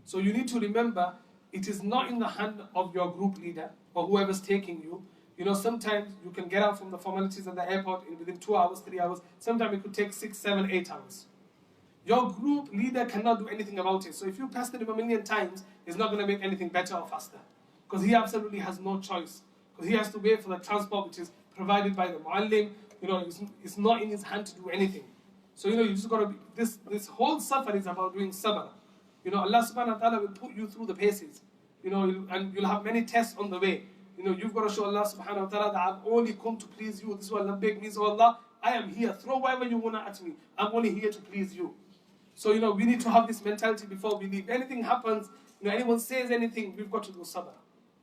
So you need to remember, it is not in the hand of your group leader or whoever's taking you. Sometimes you can get out from the formalities at the airport within 2 hours, 3 hours. Sometimes it could take 6, 7, 8 hours. Your group leader cannot do anything about it. So if you pester him a million times, he's not going to make anything better or faster. Because he absolutely has no choice. Because he has to wait for the transport which is provided by the muallim. It's not in his hand to do anything. So, you just got to be, this whole safar is about doing sabr. Allah subhanahu wa ta'ala will put you through the paces. And you'll have many tests on the way. You've got to show Allah subhanahu wa ta'ala that I've only come to please you. This is what labbaik means. Oh Allah, I am here. Throw whatever you want at me. I'm only here to please you. So, we need to have this mentality before we leave. Anything happens, anyone says anything, we've got to do sabr.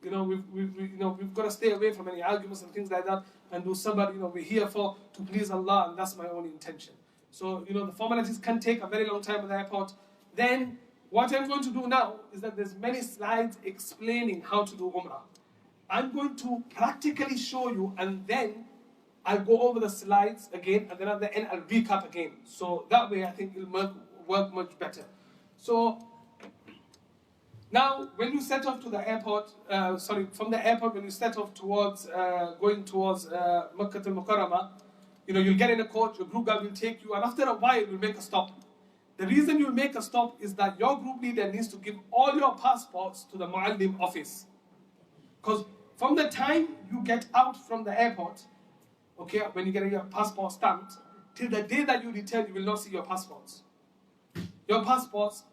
We've got to stay away from any arguments and things like that and do sabr. We're here to please Allah, and that's my only intention. So, the formalities can take a very long time at the airport. Then, what I'm going to do now is that there's many slides explaining how to do Umrah. I'm going to practically show you, and then I'll go over the slides again, and then at the end I'll recap again. So that way I think it'll work much better. So now when you set off to the airport, from the airport, when you set off towards, going towards Makkah al-Mukarramah, you'll get in a coach, your group guide will take you, and after a while you'll make a stop. The reason you'll make a stop is that your group leader needs to give all your passports to the muallim office. Because from the time you get out from the airport, okay, when you get your passport stamped, till the day that you return, you will not see your passports. Your passports,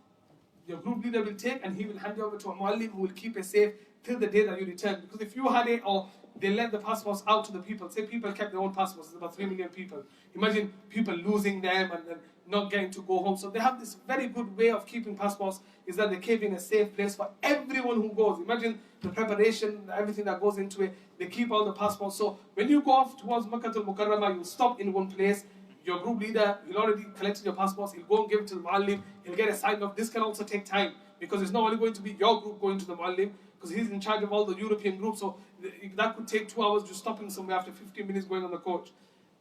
your group leader will take and he will hand it over to a muallim who will keep it safe till the day that you return. Because if you had it or they let the passports out to the people, say people kept their own passports, there's about 3 million people. Imagine people losing them and then not getting to go home. So they have this very good way of keeping passports, is that they keep in a safe place for everyone who goes. Imagine the preparation, everything that goes into it. They keep all the passports. So when you go off towards Makkah al-Mukarramah, you stop in one place. Your group leader, he'll already collected your passports, he'll go and give it to the muallim, he'll get a sign off. This can also take time, because it's not only going to be your group going to the muallim, because he's in charge of all the European groups, so that could take 2 hours just stopping somewhere after 15 minutes going on the coach.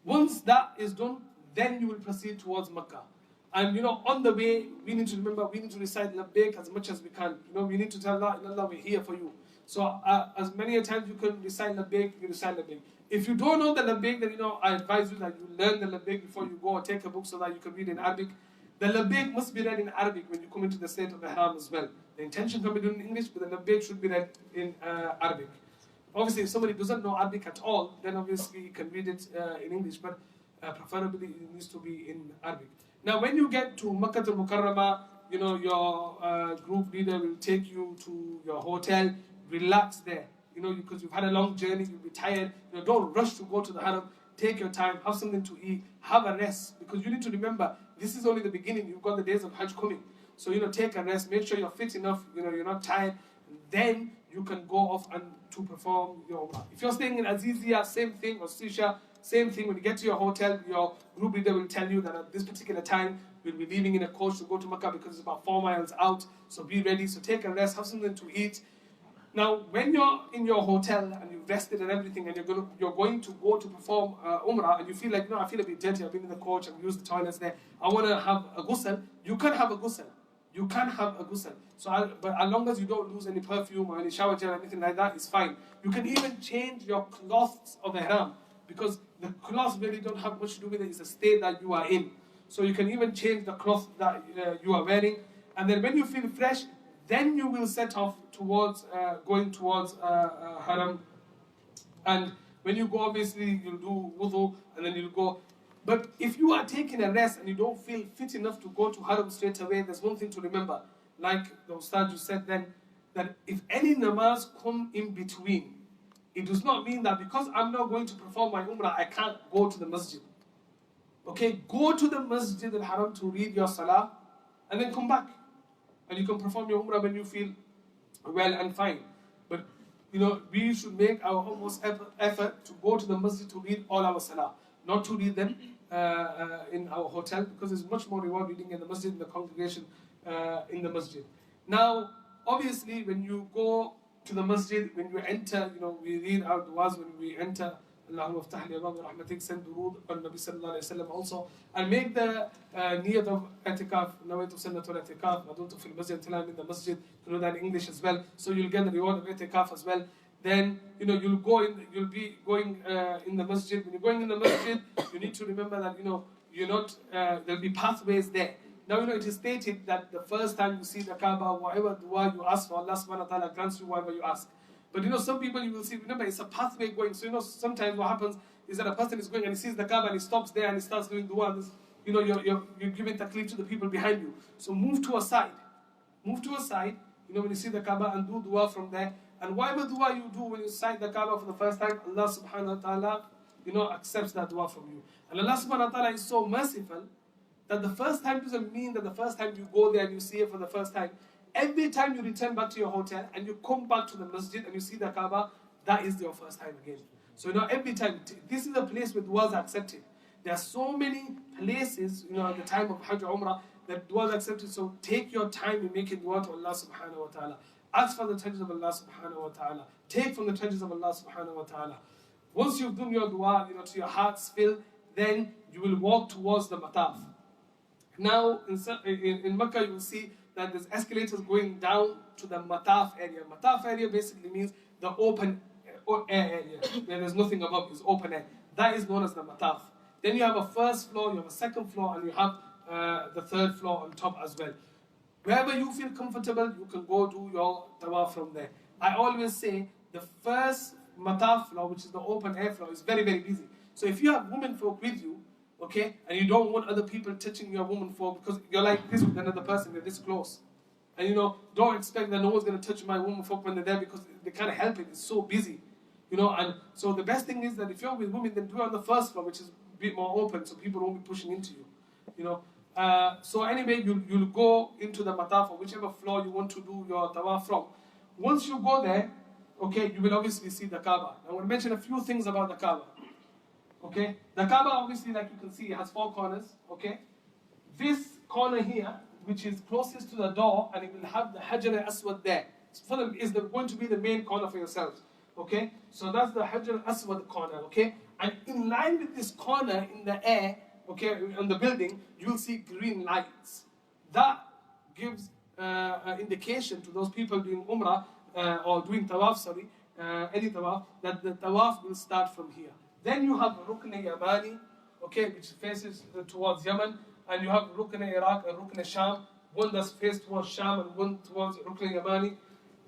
Once that is done, then you will proceed towards Makkah. And on the way, we need to remember, we need to recite Labbaik as much as we can. We need to tell Allah, we're here for you. So as many a times you can recite Labbaik, you recite Labbaik. If you don't know the Labbaik, then I advise you that you learn the Labbaik before you go, or take a book so that you can read in Arabic. The Labbaik must be read in Arabic when you come into the state of Ihram as well. The intention can be done in English, but the Labbaik should be read in Arabic. Obviously, if somebody doesn't know Arabic at all, then obviously you can read it in English, but preferably it needs to be in Arabic. Now, when you get to Makkah al-Mukarramah, your group leader will take you to your hotel, relax there. Because you've had a long journey, you'll be tired. Don't rush to go to the haram. Take your time, have something to eat, have a rest. Because you need to remember, this is only the beginning. You've got the days of Hajj coming. So, take a rest. Make sure you're fit enough, you're not tired. Then you can go off and to perform your Umrah. If you're staying in Azizia, same thing, or Sisha, same thing. When you get to your hotel, your group leader will tell you that at this particular time, we'll be leaving in a coach to go to Makkah because it's about 4 miles out. So be ready. So take a rest, have something to eat. Now, when you're in your hotel and you've rested and everything, and you're going to go to perform Umrah, and you feel like, I feel a bit dirty, I've been in the coach, I've used the toilets there, I want to have a ghusl, you can have a ghusl. You can have a ghusl. But as long as you don't lose any perfume or any shower gel or anything like that, it's fine. You can even change your cloths of ihram, because the cloths really don't have much to do with it, it's the state that you are in. So you can even change the cloth that you are wearing. And then when you feel fresh, then you will set off towards going towards haram. And when you go, obviously you'll do wudu and then you'll go. But if you are taking a rest and you don't feel fit enough to go to haram straight away, there's one thing to remember. Like the Ustad you said then, that if any namaz come in between, it does not mean that because I'm not going to perform my umrah, I can't go to the masjid. Okay, go to the Masjid al-Haram to read your salah and then come back. And you can perform your umrah when you feel well and fine. But, we should make our utmost effort to go to the masjid to read all our salah. Not to read them in our hotel, because there's much more reward reading in the masjid, in the congregation in the masjid. Now, obviously, when you go to the masjid, when you enter, we read our du'as when we enter. Allahumma aftah li abwab rahmatik, send durood on Nabi sallallahu alayhi wa sallam also. And make the niyat of i'tikaf, nawaitu sunnatul i'tikaf, adultu fil masjid until I'm in the masjid, to know that in English as well. So you'll get the reward of i'tikaf as well. Then, you'll be going in the masjid. When you're going in the masjid, you need to remember that, you're not, there'll be pathways there. Now, it is stated that the first time you see the Kaaba, whatever dua you ask for, Allah subhanahu wa ta'ala grants you whatever you ask. But some people you will see, remember, it's a pathway going. So, sometimes what happens is that a person is going and he sees the Kaaba and he stops there and he starts doing dua. You're giving taklif to the people behind you. So move to a side. Move to a side, when you see the Kaaba, and do dua from there. And whatever dua you do when you sight the Kaaba for the first time, Allah subhanahu wa ta'ala, accepts that dua from you. And Allah subhanahu wa ta'ala is so merciful that the first time doesn't mean that the first time you go there and you see it for the first time. Every time you return back to your hotel and you come back to the masjid and you see the Kaaba, that is your first time again. So every time, this is a place where du'as are accepted. There are so many places, at the time of Hajj or Umrah, that du'as are accepted. So take your time in making du'a to Allah subhanahu wa ta'ala. Ask for the treasures of Allah subhanahu wa ta'ala. Take from the treasures of Allah subhanahu wa ta'ala. Once you've done your dua, to your heart's fill, then you will walk towards the mataf. Now, in Makkah, you will see that there's escalators going down to the mataf area. Mataf area basically means the open air area, where there's nothing above, it's open air. That is known as the mataf. Then you have a first floor, you have a second floor, and you have the third floor on top as well. Wherever you feel comfortable, you can go do your tawaf from there. I always say the first mataf floor, which is the open air floor, is very, very busy. So if you have women folk with you, okay, and you don't want other people touching your woman folk because you're like this with another person, you're this close. And you know, don't expect that no one's going to touch my woman folk when they're there because they can't help it. It's so busy. You know, and so the best thing is that if you're with women, then do it on the first floor, which is a bit more open, so people won't be pushing into you. You know, so anyway, you'll go into the mataf or whichever floor you want to do your tawaf from. Once you go there, okay, you will obviously see the Kaaba. I want to mention a few things about the Kaaba. Okay, the Kaaba obviously, like you can see, it has 4 corners. Okay, this corner here, which is closest to the door, and it will have the Hajar al-Aswad there. For them, is going to be the main corner for yourselves. Okay, so that's the Hajar al-Aswad corner. Okay, and in line with this corner in the air, okay, on the building, you'll see green lights. That gives an indication to those people doing Umrah or doing Tawaf, any Tawaf, that the Tawaf will start from here. Then you have Rukn Yamani, okay, which faces towards Yemen, and you have Rukn Iraq and Rukn Sham, one that's faced towards Sham and one towards Rukn Yamani.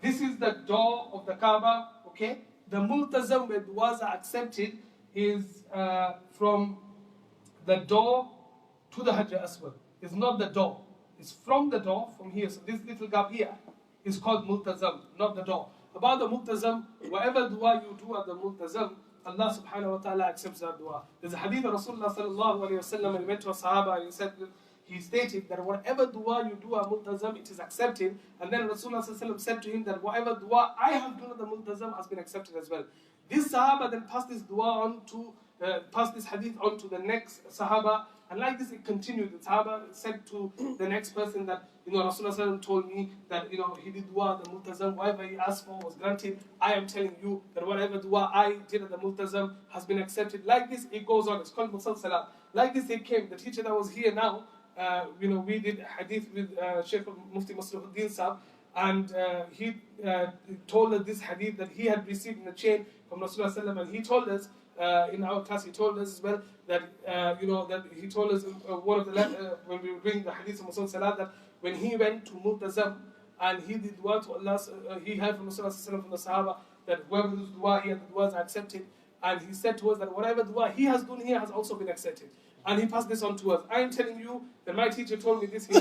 This is the door of the Kaaba, okay. The multazam where du'as are accepted is from the door to the Hajar Aswad. It's not the door. It's from the door, from here. So this little gap here is called multazam, not the door. About the multazam, whatever dua you do at the multazam, Allah subhanahu wa ta'ala accepts that dua. There's a hadith of Rasulullah sallallahu alayhi wa sallam, and he went to a sahaba and he stated that whatever dua you do at multazam, it is accepted. And then Rasulullah sallallahu alayhi wa sallam said to him that whatever dua I have done at the multazam has been accepted as well. This sahaba then passed this dua on to, passed this hadith on to the next sahaba. And like this, it continued. The Sahaba said to the next person that, you know, Rasulullah told me that, you know, he did dua at the multazam, whatever he asked for was granted. I am telling you that whatever dua I did at the multazam has been accepted. Like this, it goes on. It's called musalsalat. Like this, it came. The teacher that was here now, you know, we did hadith with Sheikh Mufti Masruddin Sahab, and he told us this hadith that he had received in a chain from Rasulullah, and he told us, in our class, he told us as well that, you know, that he told us one of the when we were doing the hadith of Muslim Salat, that when he went to Multazam and he did dua to Allah, he heard from Rasulullah from the Sahaba that whoever does dua here, the duas are accepted. And he said to us that whatever dua he has done here has also been accepted. And he passed this on to us. I am telling you that my teacher told me this, he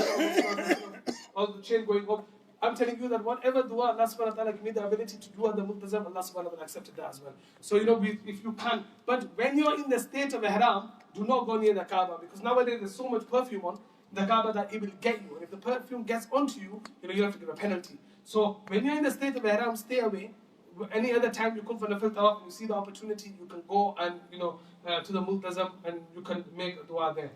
all the chain going up. I'm telling you that whatever dua Allah subhanahu wa ta'ala give me the ability to do at the multazam, Allah subhanahu wa ta'ala accepted that as well. So, you know, if you can. But when you're in the state of ihram, do not go near the Kaaba, because nowadays there's so much perfume on the Kaaba that it will get you. And if the perfume gets onto you, you know, you have to give a penalty. So when you're in the state of ihram, stay away. Any other time you come for nafil tawaf and you see the opportunity, you can go and, you know, to the multazam and you can make a dua there.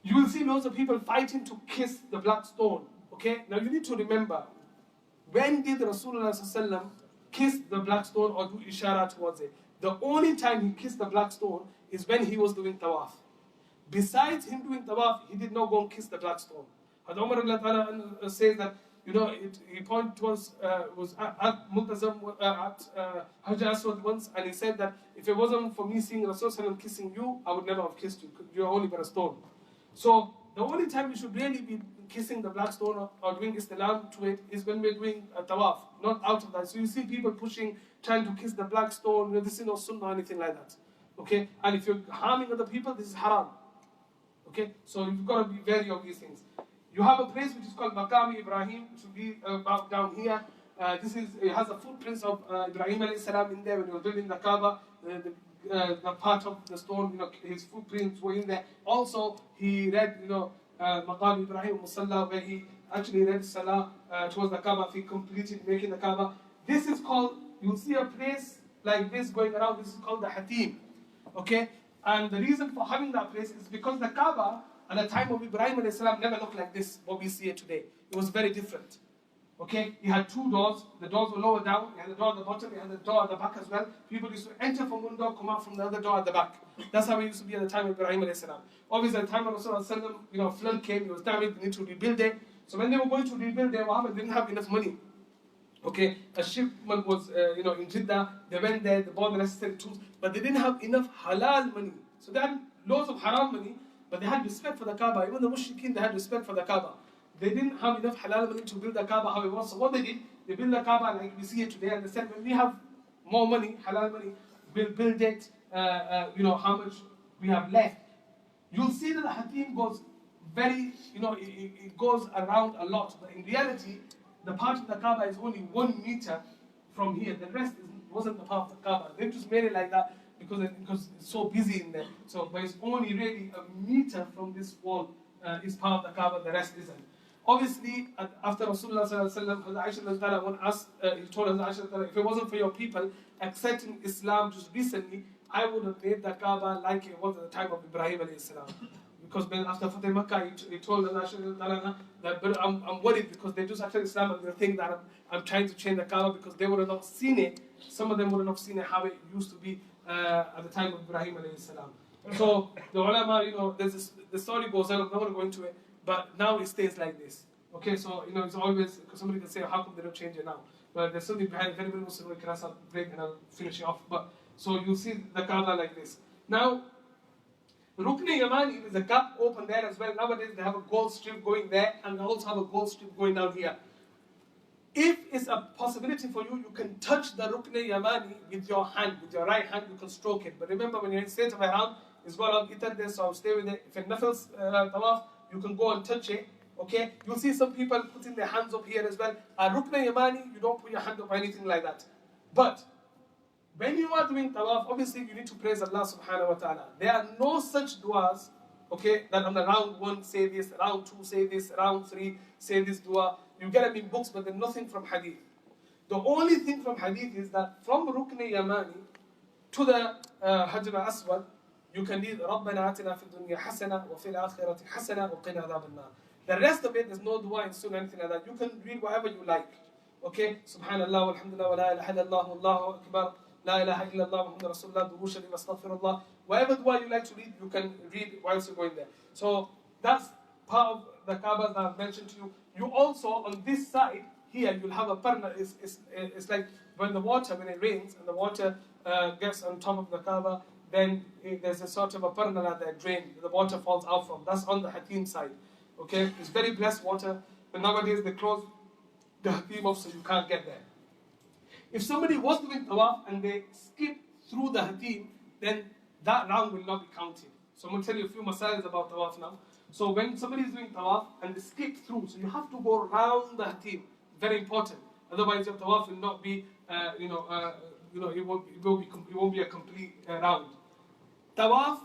You will see loads of people fighting to kiss the black stone. Okay, now you need to remember, when did Rasulullah kiss the black stone or do ishara towards it? The only time he kissed the black stone is when he was doing tawaf. Besides him doing tawaf, he did not go and kiss the black stone. And Umar says that, you know, he pointed towards, was at Multazam, at Hajar Aswad once, and he said that if it wasn't for me seeing Rasulullah kissing you, I would never have kissed you, you're only but a stone. So the only time we should really be kissing the black stone or doing istilam to it is when we're doing a tawaf, not out of that. So you see people pushing, trying to kiss the black stone, you know, this is no sunnah or anything like that. Okay, and if you're harming other people, this is haram. Okay, so you've got to be wary of these things. You have a place which is called Maqam Ibrahim, which will be about down here. It has the footprints of Ibrahim alayhi salam in there when he was building the Kaaba. The part of the stone, you know, his footprints were in there. Also, he read, you know, Maqam Ibrahim Musalla, where he actually read Salah towards the Kaaba, he completed making the Kaaba. This is called, you'll see a place like this going around, this is called the Hatim. Okay? And the reason for having that place is because the Kaaba at the time of Ibrahim alayhi salam never looked like this, what we see it today. It was very different. Okay? He had two doors. The doors were lower down. He had the door at the bottom. He had the door at the back as well. People used to enter from one door, come out from the other door at the back. That's how it used to be at the time of Ibrahim alayhi salam. Obviously, at the time of Rasulullah, you know, flood came. It was damaged. They need to rebuild it. So when they were going to rebuild it, Muhammad didn't have enough money. Okay, a shipment was, you know, in Jeddah. They went there. They bought the necessary tools, but they didn't have enough halal money. So they had loads of haram money, but they had respect for the Kaaba. Even the mushrikeen, they had respect for the Kaaba. They didn't have enough halal money to build the Kaaba how it was. So what they did, they built the Kaaba like we see it today, and they said, when we have more money, halal money, we'll build it, how much we have left. You'll see that the Hatim goes very, it goes around a lot. But in reality, the part of the Kaaba is only 1 meter from here. The rest wasn't the part of the Kaaba. They just made it like that because it's so busy in there. So, but it's only really 1 meter from this wall is part of the Kaaba, the rest isn't. Obviously, after Rasulullah sallallahu alaihi wasallam, he told Aisha, if it wasn't for your people accepting Islam just recently, I would have made the Kaaba like it was at the time of Ibrahim alayhi salam. Because after Fateh Makkah, he told Aisha that, but I'm worried because they just accepted Islam and they think that I'm trying to change the Kaaba because they would have not seen it. Some of them would have not seen it how it used to be at the time of Ibrahim alayhi salam. So the ulama, the story goes on. I'm not going to go into it. But now it stays like this. Okay, so it's always, because somebody can say, how come they don't change it now? But there's something behind. If anybody wants to know, can ask a break and I'll finish it off. But so you'll see the Kaaba like this. Now, Rukn-e Yamani is a gap open there as well. Nowadays they have a gold strip going there, and they also have a gold strip going down here. If it's a possibility for you, you can touch the Rukn-e Yamani with your hand, with your right hand. You can stroke it. But remember, when you're in state of ihram, it's got a lot of itar there, so I'll stay with it. If it nafils tawaf, you can go and touch it, okay? You'll see some people putting their hands up here as well. Rukn Yamani, you don't put your hand up or anything like that. But when you are doing tawaf, obviously you need to praise Allah subhanahu wa ta'ala. There are no such du'as, okay, that on the round 1 say this, round 2 say this, round 3 say this dua. You get them in books, but there's nothing from hadith. The only thing from hadith is that from Rukn Yamani to the Hajar al-Aswad, you can read رَبَّنَا آتِنَا فِي الدُّنْيَا حَسَنَةً وَفِي الْآخِرَةِ حَسَنَةً وَقِنَا عَذَابَ النَّارِ. The rest of it, there's no dua in sunnah, anything like that. You can read whatever you like. Okay? Subhanallah, walhamdulillah, wa la ilaha illallah, Allahu akbar, la ilaha illallah, Muhammad Rasulullah, duhu sharif, astaghfirullah. Whatever dua you like to read, you can read whilst you're going there. So that's part of the Kaaba that I've mentioned to you. You also, on this side, here, you'll have a parna. It's like when it rains, and the water gets on top of the Kaaba, then there's a sort of a parnala that drain, the water falls out from. That's on the Hatim side. Okay? It's very blessed water, but nowadays they close the Hatim off so you can't get there. If somebody was doing tawaf and they skip through the Hatim, then that round will not be counted. So I'm going to tell you a few masails about tawaf now. So when somebody is doing tawaf and they skip through, so you have to go around the Hatim. Very important. Otherwise your tawaf will not be, it won't be a complete round. Tawaf,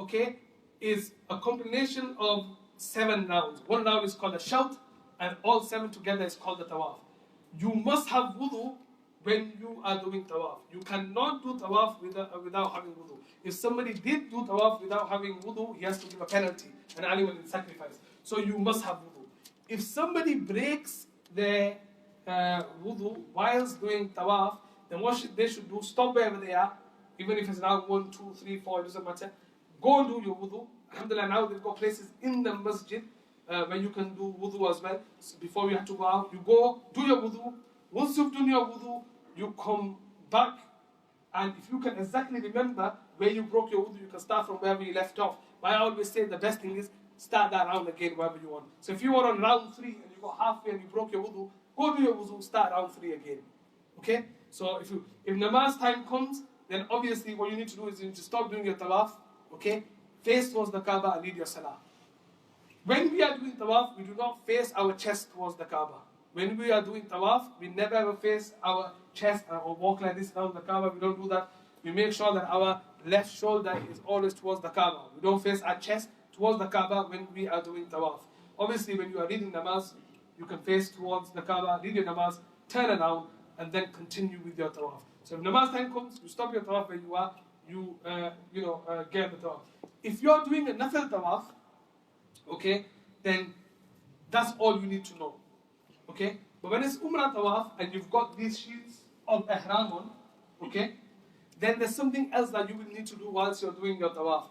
okay, is a combination of 7 rounds. 1 round is called a shout, and all 7 together is called the tawaf. You must have wudu when you are doing tawaf. You cannot do tawaf without having wudu. If somebody did do tawaf without having wudu, he has to give a penalty, an animal in sacrifice. So you must have wudu. If somebody breaks their wudu whilst doing tawaf, then what they should do, stop wherever they are, even if it's round 1, 2, 3, 4, it doesn't matter. Go and do your wudu. Alhamdulillah, now they've got places in the masjid where you can do wudu as well. So before you have to go out, you go, do your wudu. Once you've done your wudu, you come back. And if you can exactly remember where you broke your wudu, you can start from wherever you left off. But I always say the best thing is start that round again wherever you want. So if you were on round 3 and you got halfway and you broke your wudu, go do your wudu, start round 3 again. Okay? So if namaz time comes, then obviously what you need to do is you need to stop doing your tawaf, okay? Face towards the Kaaba and lead your salah. When we are doing tawaf, we do not face our chest towards the Kaaba. When we are doing tawaf, we never ever face our chest or walk like this around the Kaaba. We don't do that. We make sure that our left shoulder is always towards the Kaaba. We don't face our chest towards the Kaaba when we are doing tawaf. Obviously, when you are reading namaz, you can face towards the Kaaba, read your namaz, turn around, and then continue with your tawaf. So if namaz time comes, you stop your tawaf where you are, you get the tawaf. If you're doing a nafil tawaf, okay, then that's all you need to know. Okay? But when it's umrah tawaf and you've got these sheets of ihram on, okay, then there's something else that you will need to do whilst you're doing your tawaf.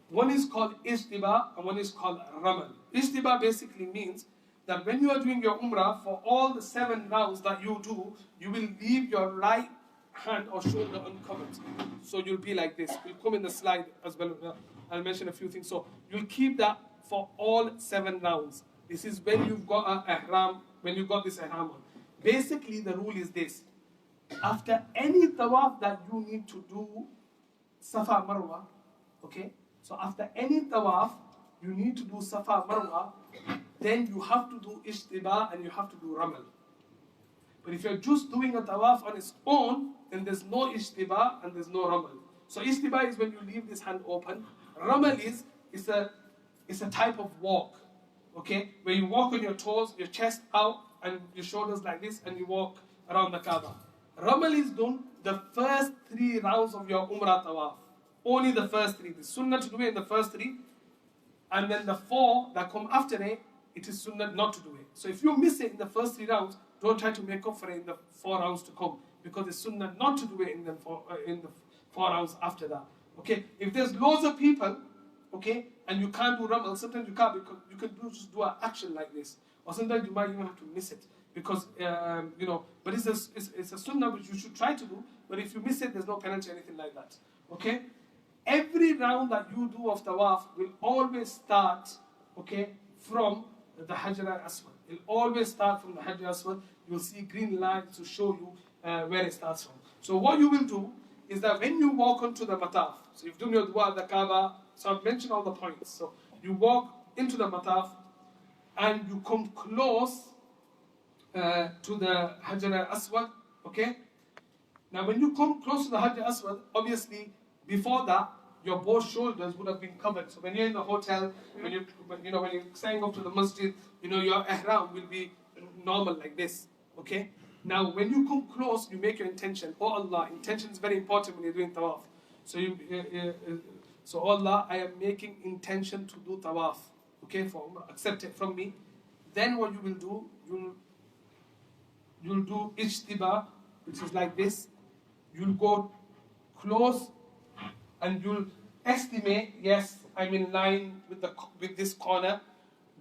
One is called ishtiba and one is called ramal. Ishtiba basically means that when you are doing your umrah, for all the 7 rounds that you do, you will leave your right hand or shoulder uncovered. So you'll be like this. We'll come in the slide as well. I'll mention a few things. So you'll keep that for all 7 rounds. This is when you've got an ihram, when you've got this ihram on. Basically, the rule is this. After any tawaf that you need to do Safa Marwa, okay? So after any tawaf, you need to do Safa Marwa, then you have to do Ishtiba and you have to do Ramal. But if you're just doing a tawaf on its own, then there's no Ishtiba and there's no Ramal. So Ishtiba is when you leave this hand open. Ramal is a type of walk, okay? Where you walk on your toes, your chest out, and your shoulders like this, and you walk around the Kaaba. Ramal is done the first 3 rounds of your Umrah tawaf. Only the first 3. The sunnah to do it in the first 3. And then the 4 that come after it is sunnah not to do it. So if you miss it in the first 3 rounds, don't try to make up for it in the 4 rounds to come. Because it's sunnah not to do it in the 4 rounds after that. Okay? If there's loads of people, okay, and you can't do Ramal, sometimes you can't, because you can just do an action like this. Or sometimes you might even have to miss it. Because, but it's a sunnah which you should try to do. But if you miss it, there's no penalty or anything like that. Okay? Every round that you do of tawaf will always start, okay, from the Hajar al-Aswad. It'll always start from the Hajar al-Aswad. You'll see green lines to show you where it starts from. So what you will do is that when you walk onto the mataf, so you've done your dua at the Kaaba, so I've mentioned all the points. So you walk into the mataf and you come close to the Hajar al-Aswad, okay? Now when you come close to the Hajar al-Aswad, obviously before that, your both shoulders would have been covered. So when you're in the hotel, when you're staying up to the masjid, your ihram will be normal like this, okay? Now when you come close, you make your intention. Oh Allah, intention is very important when you're doing tawaf. So Allah, I am making intention to do tawaf, okay? Accept it from me. Then what you will do, you'll do ijtiba, which is like this. You'll go close and you'll estimate, yes, I'm in line with this corner.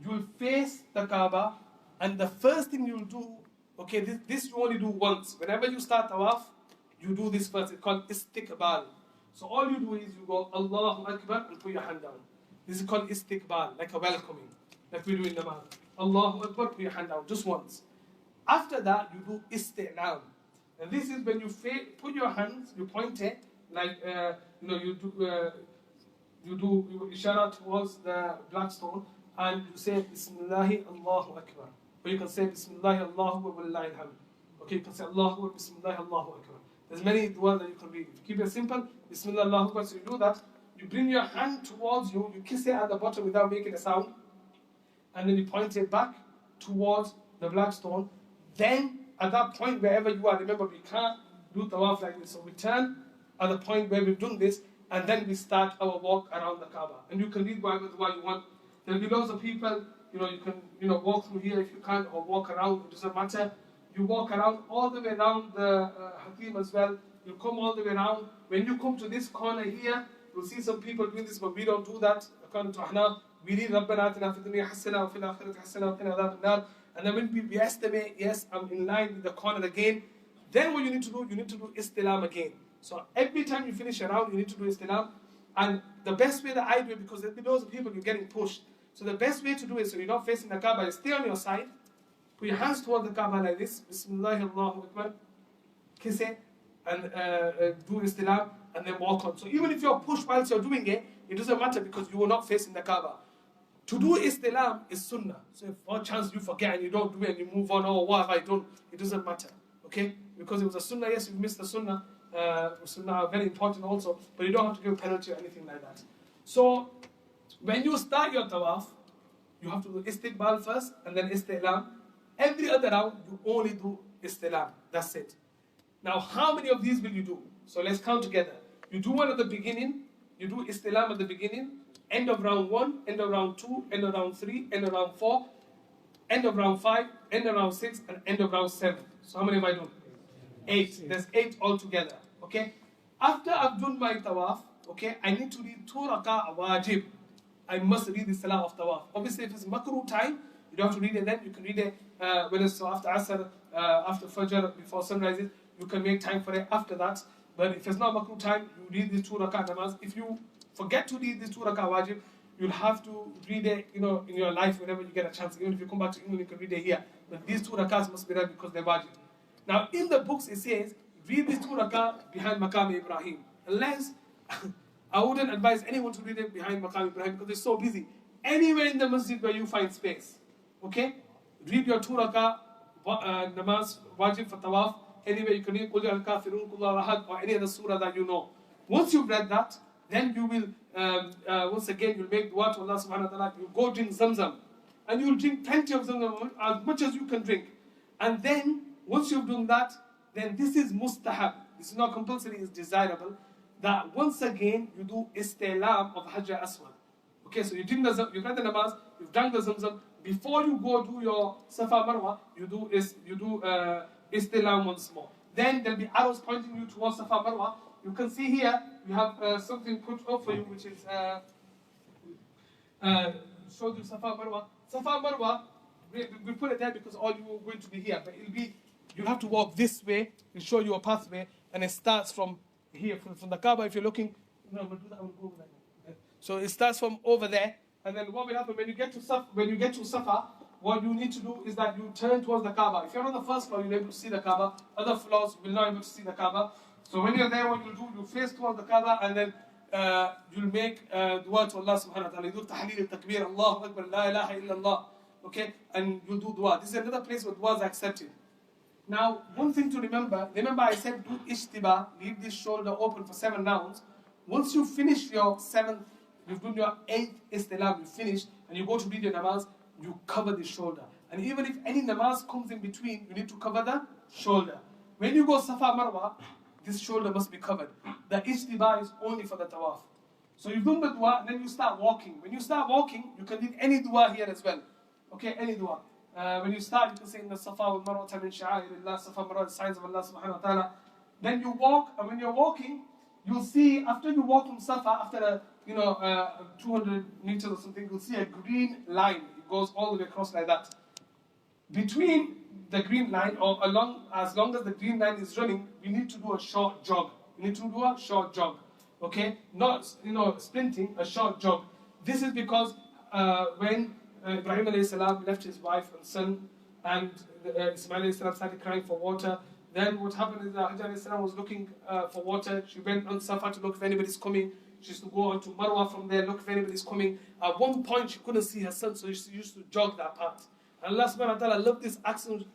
You'll face the Kaaba, and the first thing you'll do, okay, this you only do once. Whenever you start tawaf, you do this first. It's called istiqbal. So all you do is you go Allahu Akbar and put your hand down. This is called istiqbal, like a welcoming, like we do in namaz. Allahu Akbar, put your hand down, just once. After that, you do isti'lam. And this is when you put your hands, you point it, like, you do ishara towards the black stone, and you say Bismillahi Allahu Akbar. Or you can say Bismillahi Allahu Akbar Wallahi alhamd. Okay, you can say Allahu Akbar, Bismillahi Allahu Akbar. There's many dua that you can read. If you keep it simple, Bismillah Allahu Akbar, so you do that. You bring your hand towards you, you kiss it at the bottom without making a sound, and then you point it back towards the black stone. Then, at that point, wherever you are, remember we can't do tawaf like this. So we turn at the point where we've done this, and then we start our walk around the Kaaba. And you can read whatever dua you want. There'll be lots of people, you can, walk through here if you can, or walk around, it doesn't matter. You walk around all the way around the Hatim as well. You come all the way around. When you come to this corner here, you'll see some people doing this, but we don't do that. According to Ahnaf, we read رَبَّنَا آتِنَا فِي الدُّنْيَا حَسَنَةً وَفِي الْآخِرَةِ حَسَنَةً وَقِنَا عَذَابَ النَّارِ. And then when we estimate, yes, I'm in line with the corner again, then what you need to do istilam again. So every time you finish a round, you need to do istilam. And the best way that I do it, because there's those people you're getting pushed. So the best way to do it, so you're not facing the Kaaba, is stay on your side, put your hands towards the Kaaba like this, Bismillah Allahu Akbar, kiss it, and do istilam, and then walk on. So even if you're pushed whilst you're doing it, it doesn't matter because you are not facing the Kaaba. To do istilam is sunnah. So if for chance you forget and you don't do it and you move on, oh, what have I done? It doesn't matter. Okay? Because it was a sunnah, yes, you missed the sunnah. Sunnah are very important also, but you don't have to give a penalty or anything like that. So, when you start your tawaf, you have to do istiqbal first and then istilam. Every other round, you only do istilam. That's it. Now, how many of these will you do? So let's count together. You do one at the beginning, you do istilam at the beginning, end of round 1, end of round 2, end of round 3, end of round 4, end of round 5, end of round 6, and end of round 7. So how many have I done? 8. There's 8 altogether. Okay? After I've done my tawaf, okay, I need to read 2 rak'ah wajib. I must read the salah of tawaf. Obviously, if it's makruh time, you don't have to read it then. You can read it when it's after Asr, after Fajr, before sunrise. You can make time for it after that. But if it's not makruh time, you read these 2 rak'ah namaz. If you forget to read these 2 rak'ah wajib, you'll have to read it, in your life whenever you get a chance. Even if you come back to England, you can read it here. But these 2 rak'ahs must be read because they're wajib. Now, in the books it says, read this 2 rakah behind Maqam Ibrahim. Unless, I wouldn't advise anyone to read it behind Maqam Ibrahim because it's so busy. Anywhere in the masjid where you find space, okay? Read your 2 rakah namaz, wajib for tawaf. Anywhere you can read Qul Ya Al-Kafirun, Qul Huwa Ahad, or any other surah that you know. Once you've read that, then you will, once again, you'll make dua to Allah subhanahu wa ta'ala. You'll go drink zamzam. And you'll drink plenty of zamzam, as much as you can drink. And then, once you've done that, then this is mustahab. This is not compulsory, it's desirable. That once again, you do istilam of Hajj Aswad. Okay, so you've read the namaz, you've drank the zamzam. Before you go do your Safa Marwa, you do istilam once more. Then there'll be arrows pointing you towards Safa Marwa. You can see here, we have something put up for you, which is showed you Safa Marwa. Safa Marwa, we put it there because all you are going to be here. But it'll be, you have to walk this way. We'll show you a pathway, and it starts from here, from the Kaaba. If you're looking, no, we'll do that. We'll go over there. So it starts from over there, and then what will happen when you get to Safa? What you need to do is that you turn towards the Kaaba. If you're on the first floor, you'll be able to see the Kaaba. Other floors, you will not be able to see the Kaaba. So when you're there, what you'll do, you face towards the Kaaba, and then you'll make dua to Allah subhanahu wa ta'ala. You do tahleel al-takbir, Allahu Akbar, la ilaha illallah. Okay? And you'll do dua. This is another place where dua is accepted. Now, one thing to remember I said do ishtiba, leave this shoulder open for 7 rounds. Once you finish your 7th, you've done your 8th istilam, you finished, and you go to read your namaz, you cover the shoulder. And even if any namaz comes in between, you need to cover the shoulder. When you go Safa Marwa, this shoulder must be covered. The ishtiba is only for the tawaf. So you've done the dua, and then you start walking. When you start walking, you can read any dua here as well. Okay, any dua. When you start, you can say, Inna Safa wal Marwa min sha'airillah, Safa Marwa, the signs of Allah subhanahu wa ta'ala. Then you walk, and when you're walking, you'll see, after you walk from Safa, after 200 meters or something, you'll see a green line. It goes all the way across like that. Between the green line, or as long as the green line is running, we need to do a short jog. We need to do a short jog. Okay? Not, sprinting, a short jog. This is because when Ibrahim alayhi salam left his wife and son, and Ismail alayhi salam started crying for water, then what happened is that Hajj alayhi salam was looking for water. She went on Safa to look if anybody's coming. She used to go on to Marwa from there, look if anybody's coming. At one point, she couldn't see her son, so she used to jog that part. And Allah subhanahu wa ta'ala loved this action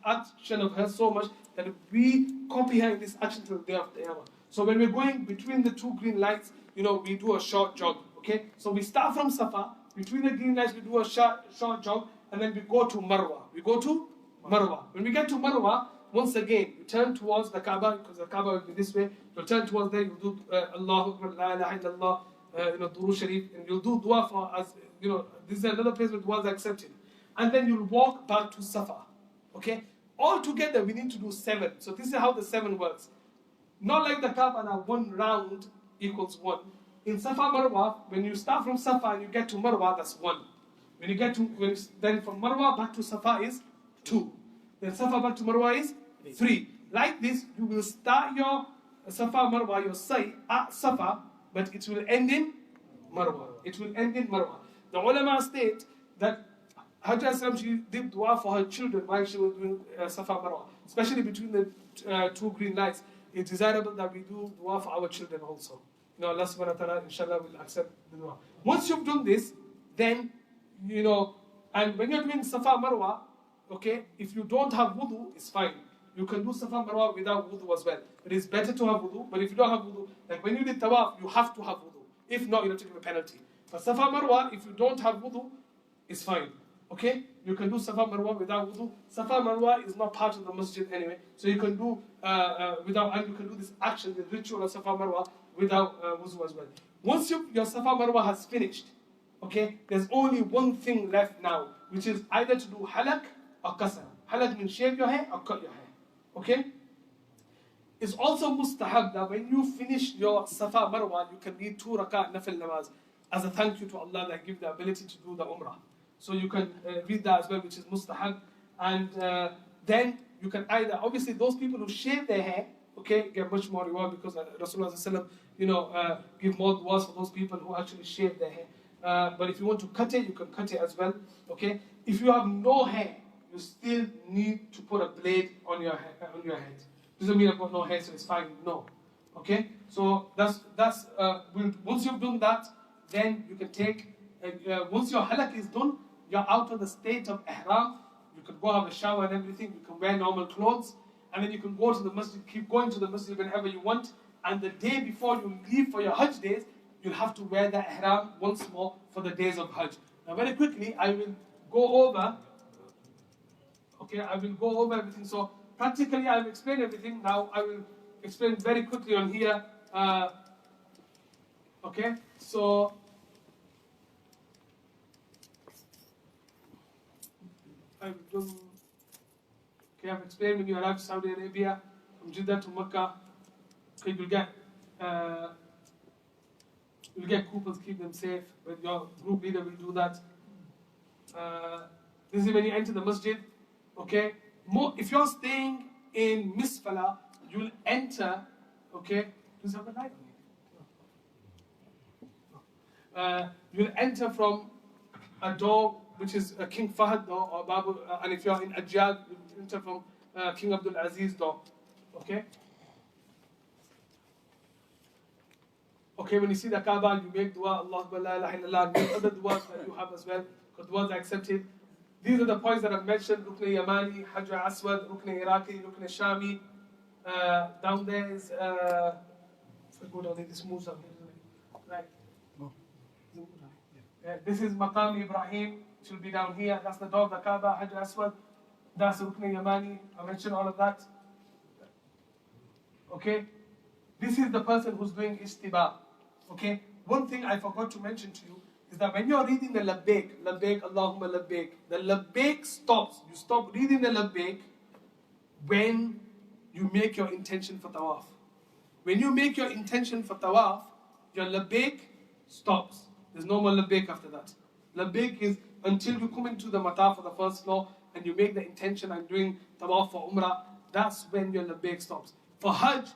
of her so much that we copy her in this action till the day of the Qiyamah. So when we're going between the 2 green lights, we do a short jog. Okay? So we start from Safa, between the green lights we do a short jog, and then we go to Marwa. We go to Marwa. When we get to Marwa, once again, you turn towards the Kaaba, because the Kaaba will be this way. You'll turn towards there, you'll do Allahu Akbar, la ilaha illallah, Durood Sharif, and you'll do dua for us. This is another place where dua is accepted. And then you'll walk back to Safa. Okay? All together, we need to do 7. So this is how the 7 works. Not like the Kaaba now, 1 round equals 1. In Safa Marwa, when you start from Safa and you get to Marwa, that's 1. Then from Marwa back to Safa is 2. Then Safa back to Marwa is 3. Like this, you will start your Safa Marwa, your sa'i at Safa, but it will end in Marwa. It will end in Marwa. The ulama state that Hajj Aslam, she did dua for her children while she was doing Safa Marwa, especially between the 2 green lights. It's desirable that we do dua for our children also. Allah subhanahu wa ta'ala, inshallah, will accept the dua. Once you've done this, then, and when you're doing Safa Marwa, okay, if you don't have wudu, it's fine. You can do Safa Marwa without wudu as well. It is better to have wudu, but if you don't have wudu, like when you did tawaf, you have to have wudu. If not, you'll have to give a penalty. But Safa Marwa, if you don't have wudu, it's fine. Okay? You can do Safa Marwa without wudu. Safa Marwa is not part of the masjid anyway. So you can do and you can do this action, the ritual of Safa Marwa without wudu as well. Once your Safa Marwa has finished, okay, there's only one thing left now, which is either to do halak or qasr. Halak means shave your hair or cut your hair. Okay? It's also mustahab that when you finish your Safa Marwa, you can read 2 rak'ah nafil namaz as a thank you to Allah that give the ability to do the umrah. So you can read that as well, which is mustahab. And then you can either, obviously those people who shave their hair, okay, get much more reward because Rasulullah give more du'as for those people who actually shave their hair. But if you want to cut it, you can cut it as well. Okay? If you have no hair, you still need to put a blade on your head. Doesn't mean I've got no hair, so it's fine. No. Okay? So once you've done that, then you can take, once your halak is done, you're out of the state of ihram. You can go have a shower and everything. You can wear normal clothes. And then you can go to the masjid, keep going to the masjid whenever you want. And the day before you leave for your Hajj days, you'll have to wear the ihram once more for the days of Hajj. Now very quickly, I will go over everything. So practically, I've explained everything. Now I will explain very quickly on here. Okay, so I've explained when you arrive to Saudi Arabia, from Jeddah to Mecca, okay, you'll get coupons, keep them safe, but your group leader will do that. This is when you enter the masjid, okay? If you're staying in Misfala, you'll enter, okay? Does it have a light on it? You'll enter from a door which is a King Fahd door, or Babu, and if you're in Ajyad, you enter from King Abdul Aziz door, okay? Okay, when you see the Kaaba, you make dua, Allah Akbar, la ilaha illallah, make other duas that you have as well, because duas are accepted. These are the points that I've mentioned: Rukn Yamani, Hajj Aswad, Rukn Iraqi, Rukn Shami. Down there is, if I go down there, this moves up here, right? No. This is Maqam Ibrahim, which will be down here. That's the door of the Kaaba, Hajj Aswad. That's Rukn Yamani. I mentioned all of that. Okay? This is the person who's doing Ishtiba. Okay? One thing I forgot to mention to you is that when you're reading the Labbaik, Labbaik, Allahumma Labbaik, the Labbaik stops. You stop reading the Labbaik when you make your intention for Tawaf. When you make your intention for Tawaf, your Labbaik stops. There's no more Labbaik after that. Labbaik is until you come into the Mataf for the first floor and you make the intention and doing Tawaf for Umrah, that's when your Labbaik stops. For Hajj,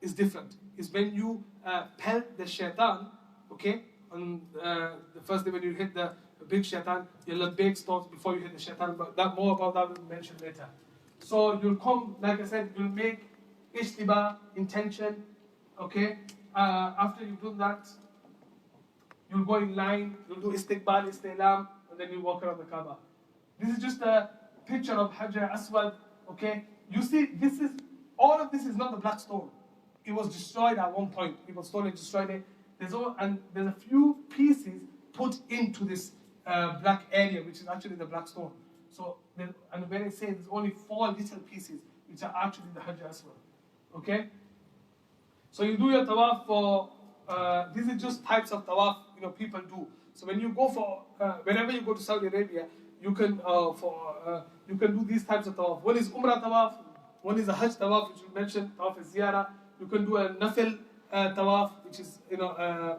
is different. It's when you pelt the shaitan, okay? On the first day when you hit the big shaitan, your labbaik stops before you hit the shaitan. But more about that we'll mention later. So you'll come, like I said, you'll make ishtiba, intention, okay? After you do that, you'll go in line, you'll do istiqbal, istilam, and then you walk around the Kaaba. This is just a picture of Hajar Aswad, okay? You see, all of this is not the black stone. It was destroyed at one point. People stole it, destroyed it. There's a few pieces put into this black area, which is actually the black stone. So, and when I say there's only 4 little pieces, which are actually the Hajj Aswad. Okay? So you do your tawaf for, these are just types of tawaf, people do. So when you go for, whenever you go to Saudi Arabia, you can do these types of tawaf. One is Umrah tawaf, one is a Hajj tawaf, which we mentioned, tawaf is ziyarah. You can do a nafil tawaf, which is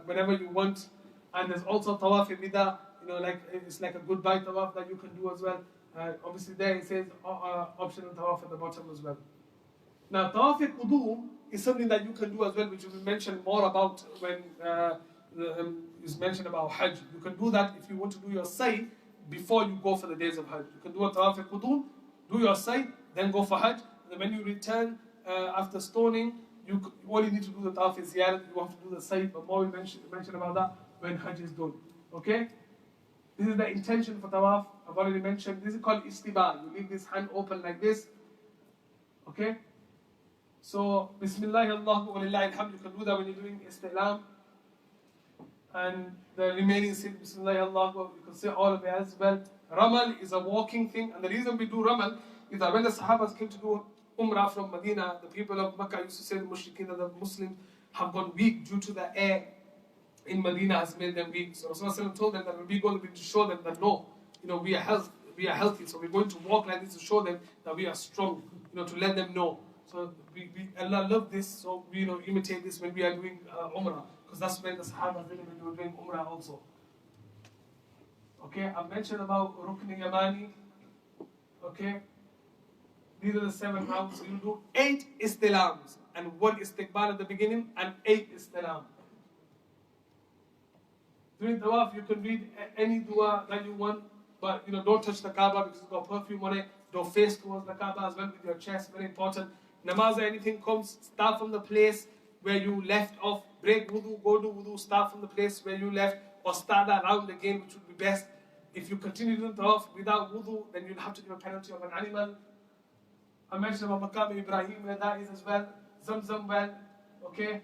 whenever you want, and there's also tawaf wida, it's like a goodbye tawaf that you can do as well. Obviously, there it says optional tawaf at the bottom as well. Now, tawaf qudum is something that you can do as well, which we will mention more about when is mentioned about Hajj. You can do that if you want to do your sa'i before you go for the days of Hajj. You can do a tawaf qudum, do your sa'i, then go for Hajj. And then when you return after stoning, you only need to do the tawaf ziyarah. You have to do the sa'i, but more we mention about that when Hajj is done. Okay? This is the intention for tawaf. I've already mentioned. This is called istiba. You leave this hand open like this. Okay? So, Bismillah, Allahu walillahi alhamd. You can do that when you're doing istilam. And the remaining sit, Bismillah, Allahu, you can say all of it as well. Ramal is a walking thing. And the reason we do Ramal is that when the Sahabas came to do Umrah from Medina, the people of Makkah used to say the Mushrikeen that the Muslims have gone weak due to the air in Medina has made them weak. So Rasulullah told them that when we go to show them that no, we are healthy, so we're going to walk like this to show them that we are strong, to let them know. So Allah loved this, so we imitate this when we are doing Umrah, because that's when the Sahaba did it when they were doing Umrah also. Okay, I've mentioned about Rukn Yamani. Okay. These are the 7 rounds. You do 8 istilams and 1 istiqbal at the beginning and 8 istilam. During tawaf, you can read any dua that you want, but don't touch the Kaaba because it's got perfume on it. Don't face towards the Kaaba as well with your chest. Very important. namaz or anything comes, start from the place where you left off. Break wudu, go do wudu, start from the place where you left, or start around again, which would be best. If you continue doing tawaf without wudu, then you'll have to give a penalty of an animal. I mentioned about Maqam Ibrahim, where that is as well. Zamzam well, okay?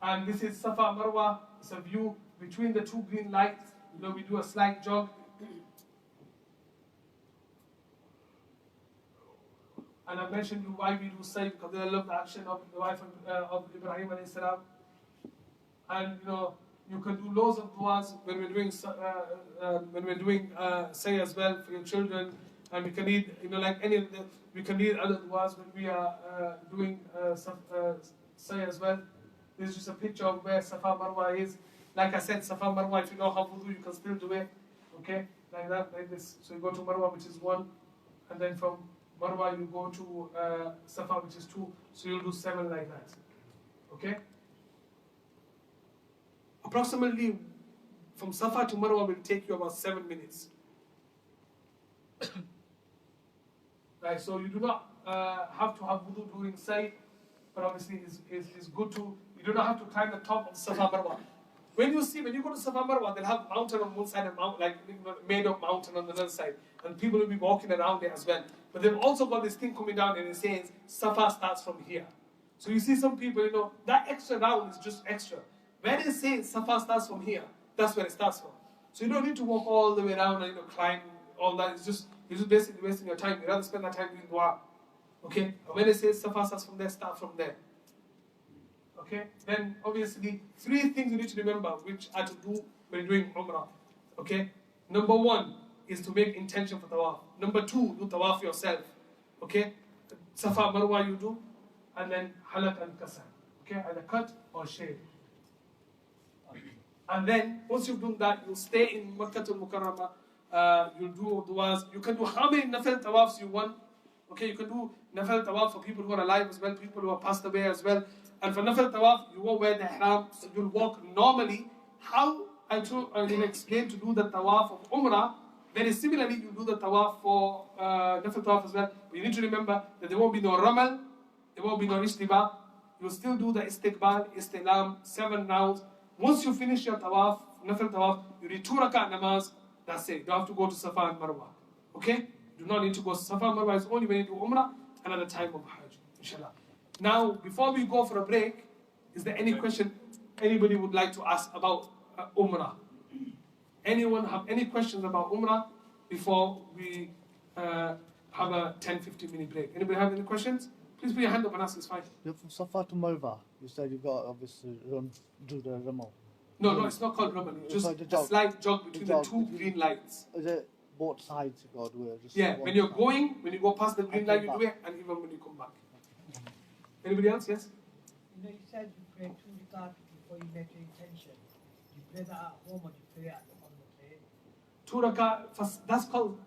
And this is Safa Marwa. It's a view between the two green lights. You know, we do a slight jog. And I mentioned you why we do say, because I love the action of the wife of Ibrahim alayhi salam. And you know, you can do loads of du'as when we're doing say as well for your children. And we can read, you know, like any of the, we can read other du'as when we are doing say as well. This is just a picture of where Safa Marwa is. Like I said, Safa Marwa, if you know how to do, you can still do it. Okay, like that, like this. So you go to Marwa, which is 1, and then from Marwa you go to Safa, which is 2. So you'll do 7 like that. Okay. Approximately from Safa to Marwa will take you about 7 minutes. Right. So you do not have to have wudu during Sa'i, but obviously it's good to. You do not have to climb the top of Safa Marwa. When you go to Safa Marwa, they'll have mountain on one side and made up mountain on the other side, and people will be walking around it as well. But they've also got this thing coming down, and it says Safa starts from here. So you see some people, you know, that extra round is just extra. When it says Safa starts from here, that's where it starts from. So you don't need to walk all the way around and climb all that. You're just basically wasting your time. You'd rather spend that time doing dua. Okay? And when it says Safa starts from there, start from there. Okay? Then obviously 3 things you need to remember which are to do when doing Umrah. Okay? Number 1 is to make intention for tawaf. Number 2, do tawaf yourself. Okay? Safa Marwa you do, and then halak and kasar. Okay? Either cut or shave. And then once you've done that, you'll stay in Makkah al-Mukarramah. You'll do du'as. You can do how many nafil tawafs you want. Okay, you can do nafil tawaf for people who are alive as well, people who are passed away as well. And for nafil tawaf, you won't wear the ihram, so you'll walk normally. How I will explain to do the tawaf of Umrah. Very similarly, you do the tawaf for nafil tawaf as well. But you need to remember that there won't be no ramal, there won't be no ishtiba. You'll still do the istiqbal, istilam, 7 rounds. Once you finish your tawaf, nafil tawaf, you read 2 rakat namaz. That's it. You don't have to go to Safa and Marwa. Okay? You do not need to go. Safa and Marwa is only when you do Umrah and at the time of Hajj. Inshallah. Now, before we go for a break, is there any question anybody would like to ask about Umrah? Anyone have any questions about Umrah before we have a 10-15 minute break? Anybody have any questions? Please put your hand up and ask. It's fine. From Safa to Marwa, you said you got obviously do the Ramal. No, it's not called Ramal. Just a slight jog between the 2 green lights. Is it both sides you got to do it? Yeah, when you're going, when you go past the green light, you do it, and even when you come back. Anybody else? Yes? You know, you said you pray 2 rakat before you make your intention. You pray that at home or you pray on the plane? 2 rakat, that's called,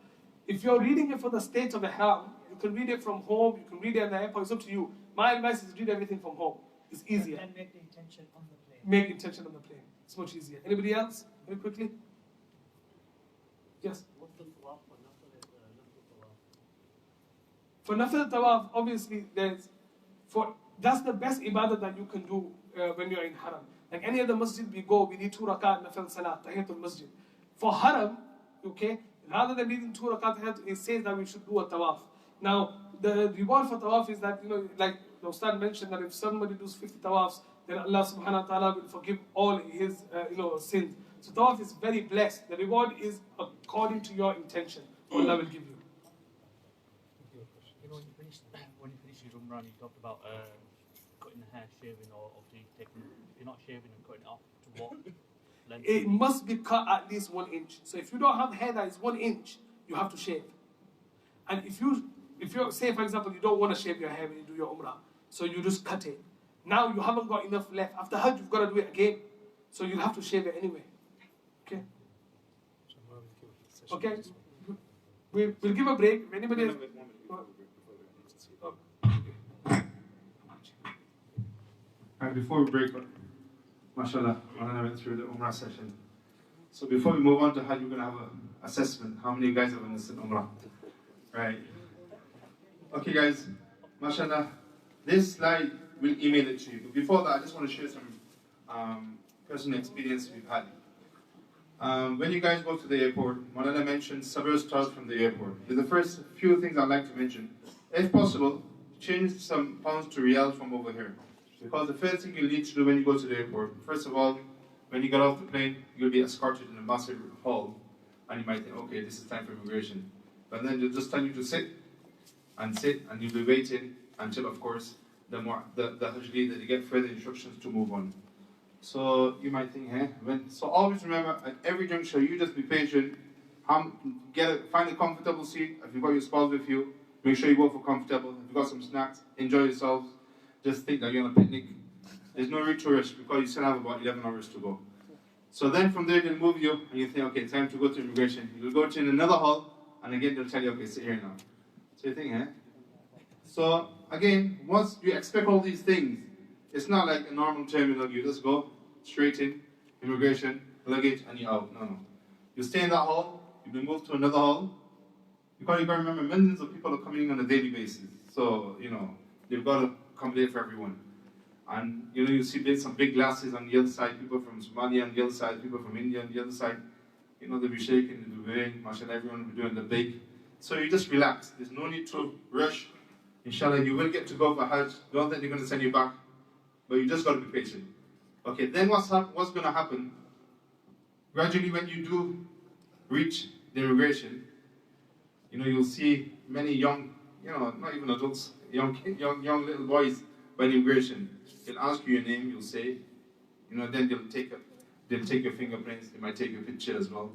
if you're reading it for the state of Ihram, you can read it from home, you can read it at the airport, it's up to you. My advice is read everything from home. It's easier. And make the intention on the plane. Make intention on the plane. It's much easier. Anybody else? Very quickly? Yes? What's the tawaf for nafil tawaf? For nafil tawaf, obviously, that's the best ibadah that you can do when you're in haram. Like any other masjid we go, we need 2 rakat nafil salat, tahiyatul masjid. For haram, okay, rather than reading 2 rakat tahiyat, it says that we should do a tawaf. Now, the reward for tawaf is that, you know, like the Ustad mentioned, that if somebody does 50 tawafs, then Allah subhanahu wa ta'ala will forgive all his sins. So tawaf is very blessed. The reward is according to your intention. Allah will give you. You know, when you finish your Umrah, you talked about cutting the hair, shaving, or obviously taking, if you're not shaving and cutting it off, to what length? It must be cut at least 1 inch. So if you don't have hair that is 1 inch, you have to shave. And if you say, for example, you don't want to shave your hair when you do your Umrah, so you just cut it. Now you haven't got enough left. After Hajj, you've got to do it again. So you'll have to shave it anyway. Okay? Okay? We'll give a break. If anybody else... And before we break, mashallah, I went through the Umrah session. So before we move on to Hajj, we're going to have an assessment. How many guys have understood Umrah? Right. Okay guys, mashallah, This slide, we'll email it to you. But before that, I just want to share some personal experience we've had. When you guys go to the airport, Malala mentioned several stars from the airport. The first few things I'd like to mention. If possible, change some pounds to riyals from over here. Because the first thing you need to do when you go to the airport, first of all, when you get off the plane, you'll be escorted in a massive hall. And you might think, okay, this is time for immigration. But then they'll just tell you to sit, and you'll be waiting until, of course, the Hajj leader, they get further instructions to move on. So you might think, so always remember, at every juncture, you just be patient, find a comfortable seat. If you've got your spouse with you, make sure you go for comfortable. If you've got some snacks, enjoy yourselves. Just think that you're on a picnic. There's no need to rush because you still have about 11 hours to go. So then from there, they'll move you, and you think, okay, time to go to immigration. You'll go to another hall, and again, they'll tell you, okay, sit here now. So you think, So again, once you expect all these things, it's not like a normal terminal. You just go straight in, immigration, luggage, and you're out. No. You stay in that hall, you'll be moved to another hall. Because you got to remember, millions of people are coming in on a daily basis. So, they've got to accommodate for everyone. And, you see some big glasses on the other side, people from Somalia on the other side, people from India on the other side. They'll be shaking, they'll be wearing, mashallah, everyone will be doing the big. So you just relax. There's no need to rush. Inshallah, you will get to go for Hajj. Don't think they're going to send you back. But you just got to be patient. Okay, then what's going to happen? Gradually, when you do reach the immigration, you'll see many young, not even adults, young little boys by the immigration. They'll ask you your name, you'll say, then they'll take your fingerprints, they might take your picture as well.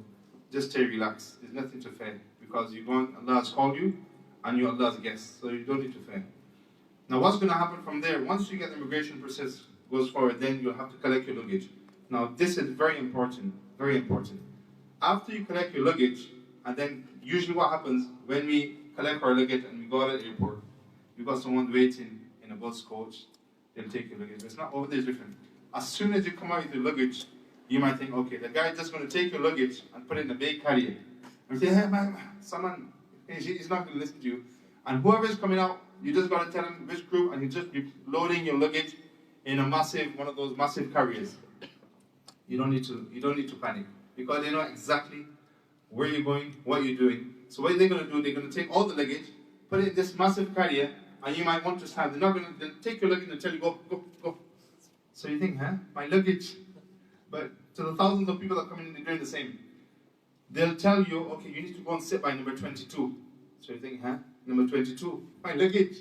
Just stay relaxed. There's nothing to fear because Allah has called you and you're Allah's guest, so you don't need to fear. Now, what's going to happen from there? Once you get the immigration process goes forward, then you'll have to collect your luggage. Now, this is very important, very important. After you collect your luggage, and then usually what happens when we collect our luggage and we go out at the airport, we've got someone waiting in a bus coach, they'll take your luggage. It's not over there, it's different. As soon as you come out with your luggage, you might think, okay, the guy's just going to take your luggage and put it in a big carrier. And say, hey, man, someone, he's not going to listen to you. And whoever is coming out, you just got to tell him which group, and you just be loading your luggage in a one of those massive carriers. You don't need to panic because they know exactly where you're going, what you're doing. So what they're going to do, they're going to take all the luggage, put it in this massive carrier, and you might want to stand. They'll take your luggage and tell you, go. So you think, my luggage. But to the thousands of people that come in, they're doing the same. They'll tell you, okay, you need to go and sit by number 22. So you think, number 22, my luggage.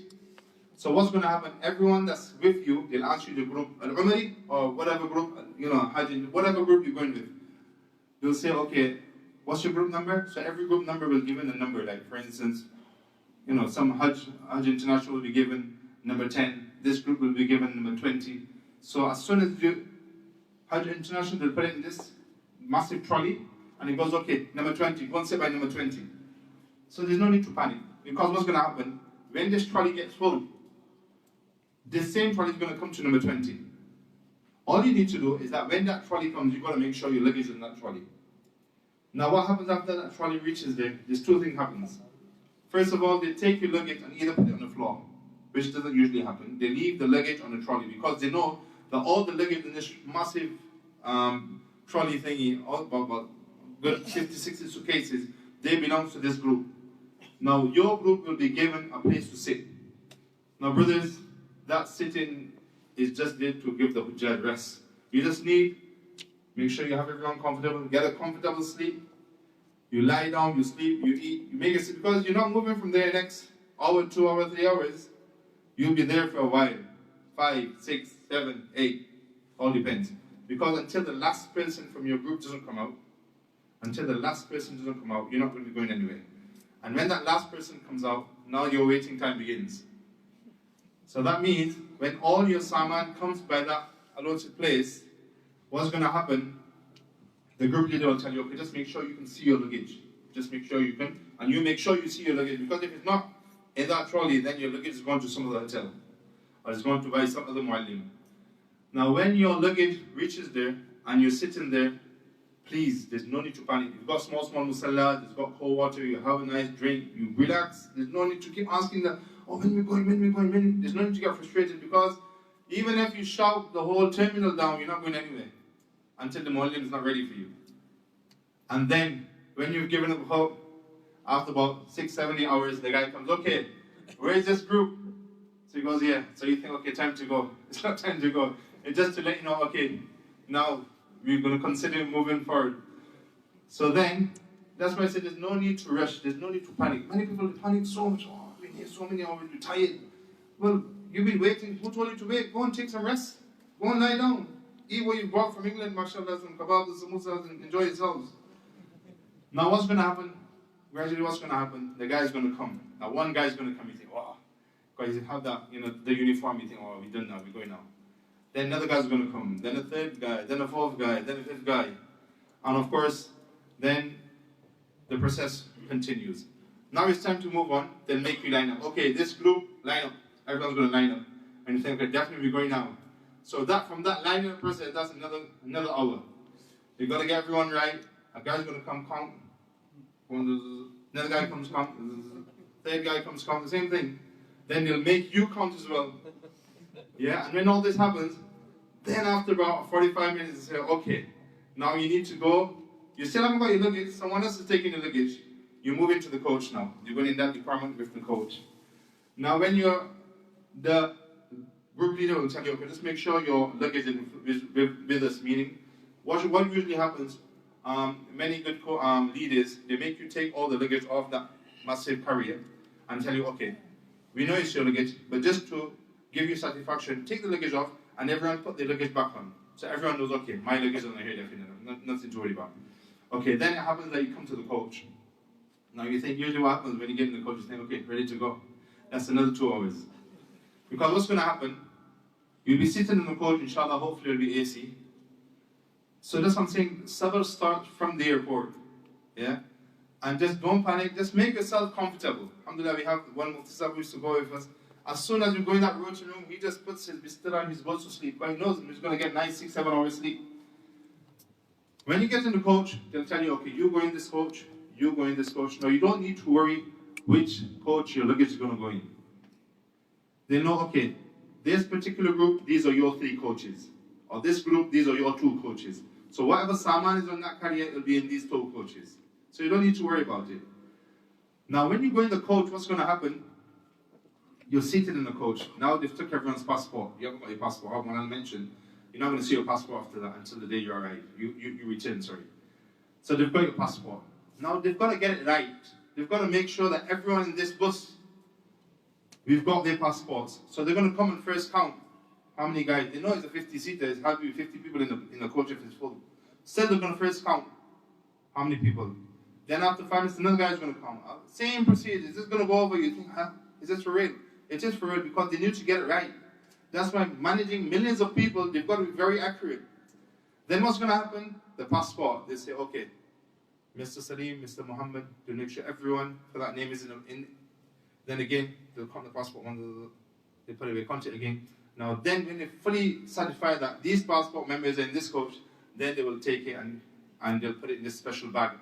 So what's going to happen? Everyone that's with you, they'll ask you the group, Al-Umari, or whatever group, Hajj, whatever group you're going with. They'll say, okay, what's your group number? So every group number will be given a number. Like, for instance, some Hajj International will be given number 10. This group will be given number 20. So as soon as you Hajj International, they'll put it in this massive trolley, and it goes, okay, number 20, go and sit by number 20. So there's no need to panic, because what's going to happen, when this trolley gets full, this same trolley is going to come to number 20. All you need to do is that when that trolley comes, you've got to make sure your luggage is in that trolley. Now what happens after that trolley reaches there, there's two things happens. First of all, they take your luggage and either put it on the floor, which doesn't usually happen. They leave the luggage on the trolley because they know that all the luggage in this massive trolley thingy, about good 50, 60 suitcases, they belong to this group. Now your group will be given a place to sit. Now brothers, that sitting is just there to give the Hujjaj rest. You just make sure you have everyone comfortable, get a comfortable sleep. You lie down, you sleep, you eat, you make it, because you're not moving from there next hour, 2 hours, 3 hours. You'll be there for a while. 5, 6, 7, 8, all depends. Because until the last person from your group doesn't come out, you're not going to be going anywhere. And when that last person comes out, now your waiting time begins. So that means when all your saman comes by that allotted place, what's going to happen? The group leader will tell you, okay, just make sure you can see your luggage. Just make sure you can, and you make sure you see your luggage, because if it's not in that trolley, then your luggage is going to some other hotel, or it's going to buy some other muallim. Now when your luggage reaches there, and you're sitting there, please, there's no need to panic. You've got small musalla, you've got cold water, you have a nice drink, you relax. There's no need to keep asking oh, when we going? There's no need to get frustrated because even if you shout the whole terminal down, you're not going anywhere until the muallim is not ready for you. And then, when you've given up hope, after about 6, 7, 8 hours, the guy comes, okay, where is this group? So he goes, yeah. So you think, okay, time to go. It's not time to go. It's just to let you know, okay, now we're going to consider moving forward. So then, that's why I said there's no need to rush. There's no need to panic. Many people panic so much. Oh, I've been here so many hours, we're tired. Well, you've been waiting. Who told you to wait? Go and take some rest. Go and lie down. Eat what you brought from England, mashallah, some kebabs and samosas, and enjoy yourselves. Now what's going to happen? Gradually what's going to happen? The guy's going to come. Now one guy's going to come, you think, oh, because you have that, the uniform, you think, oh, we're done now, we're going now. Then another guy's going to come, then a third guy, then a fourth guy, then a fifth guy. And of course, then the process continues. Now it's time to move on, then make you line up. Okay, this group, line up. Everyone's going to line up. And you think, okay, definitely we're going now. So that from that lining up process, that's another hour. You got to get everyone right. A guy's going to come count. Another guy comes count. Third guy comes count. The same thing. Then they'll make you count as well. Yeah, and when all this happens, then after about 45 minutes, they say, okay, now you need to go. You still haven't got your luggage. Someone else is taking your luggage. You move into the coach now. You're going in that department with the coach. Now when the group leader will tell you, okay, just make sure your luggage is with us, meaning, what usually happens, many good leaders, they make you take all the luggage off that massive carrier and tell you, okay, we know it's your luggage, but just to give you satisfaction, take the luggage off and everyone put the luggage back on. So everyone knows, okay, my luggage is on here, definitely, nothing to worry about. Okay, then it happens that you come to the coach. Now you think, usually what happens when you get in the coach, you think, okay, ready to go. That's another 2 hours. Because what's going to happen, you'll be sitting in the coach, inshallah, hopefully it'll be AC. So that's what I'm saying, sabr starts from the airport. Yeah? And just don't panic, just make yourself comfortable. Alhamdulillah, we have one Mufti Sahib who used to go with us. As soon as you go in that rotation room, he just puts his bistar on, he's goes to sleep. Because he knows he's going to get nice 6, 7 hours sleep. When you get in the coach, they'll tell you, okay, you go in this coach, you go in this coach. No, you don't need to worry which coach your luggage is going to go in. They know, okay, this particular group, these are your 3 coaches. Or this group, these are your 2 coaches. So whatever saman is on that carrier, it'll be in these 2 coaches. So you don't need to worry about it. Now when you go in the coach, what's going to happen? You're seated in the coach. Now they've took everyone's passport. You haven't got your passport. As I mentioned, you're not going to see your passport after that until the day you arrive. You return, sorry. So they've got your passport. Now they've got to get it right. They've got to make sure that everyone in this bus, we've got their passports. So they're going to come and first count how many guys. They know it's a 50-seater. It's has to be 50 people in the coach if it's full. Still, they're going to first count how many people. Then after 5 minutes, another guy is going to count. Same procedure. Is this going to go over? You think, is this for real? It is for real because they need to get it right. That's why managing millions of people, they've got to be very accurate. Then what's going to happen? The passport. They say, okay, Mr. Salim, Mr. Muhammad, to make sure everyone for that name is in. Then again, they'll count the passport they put away, count it again. Now then when they fully satisfy that these passport members are in this coach, then they will take it and they'll put it in this special bag.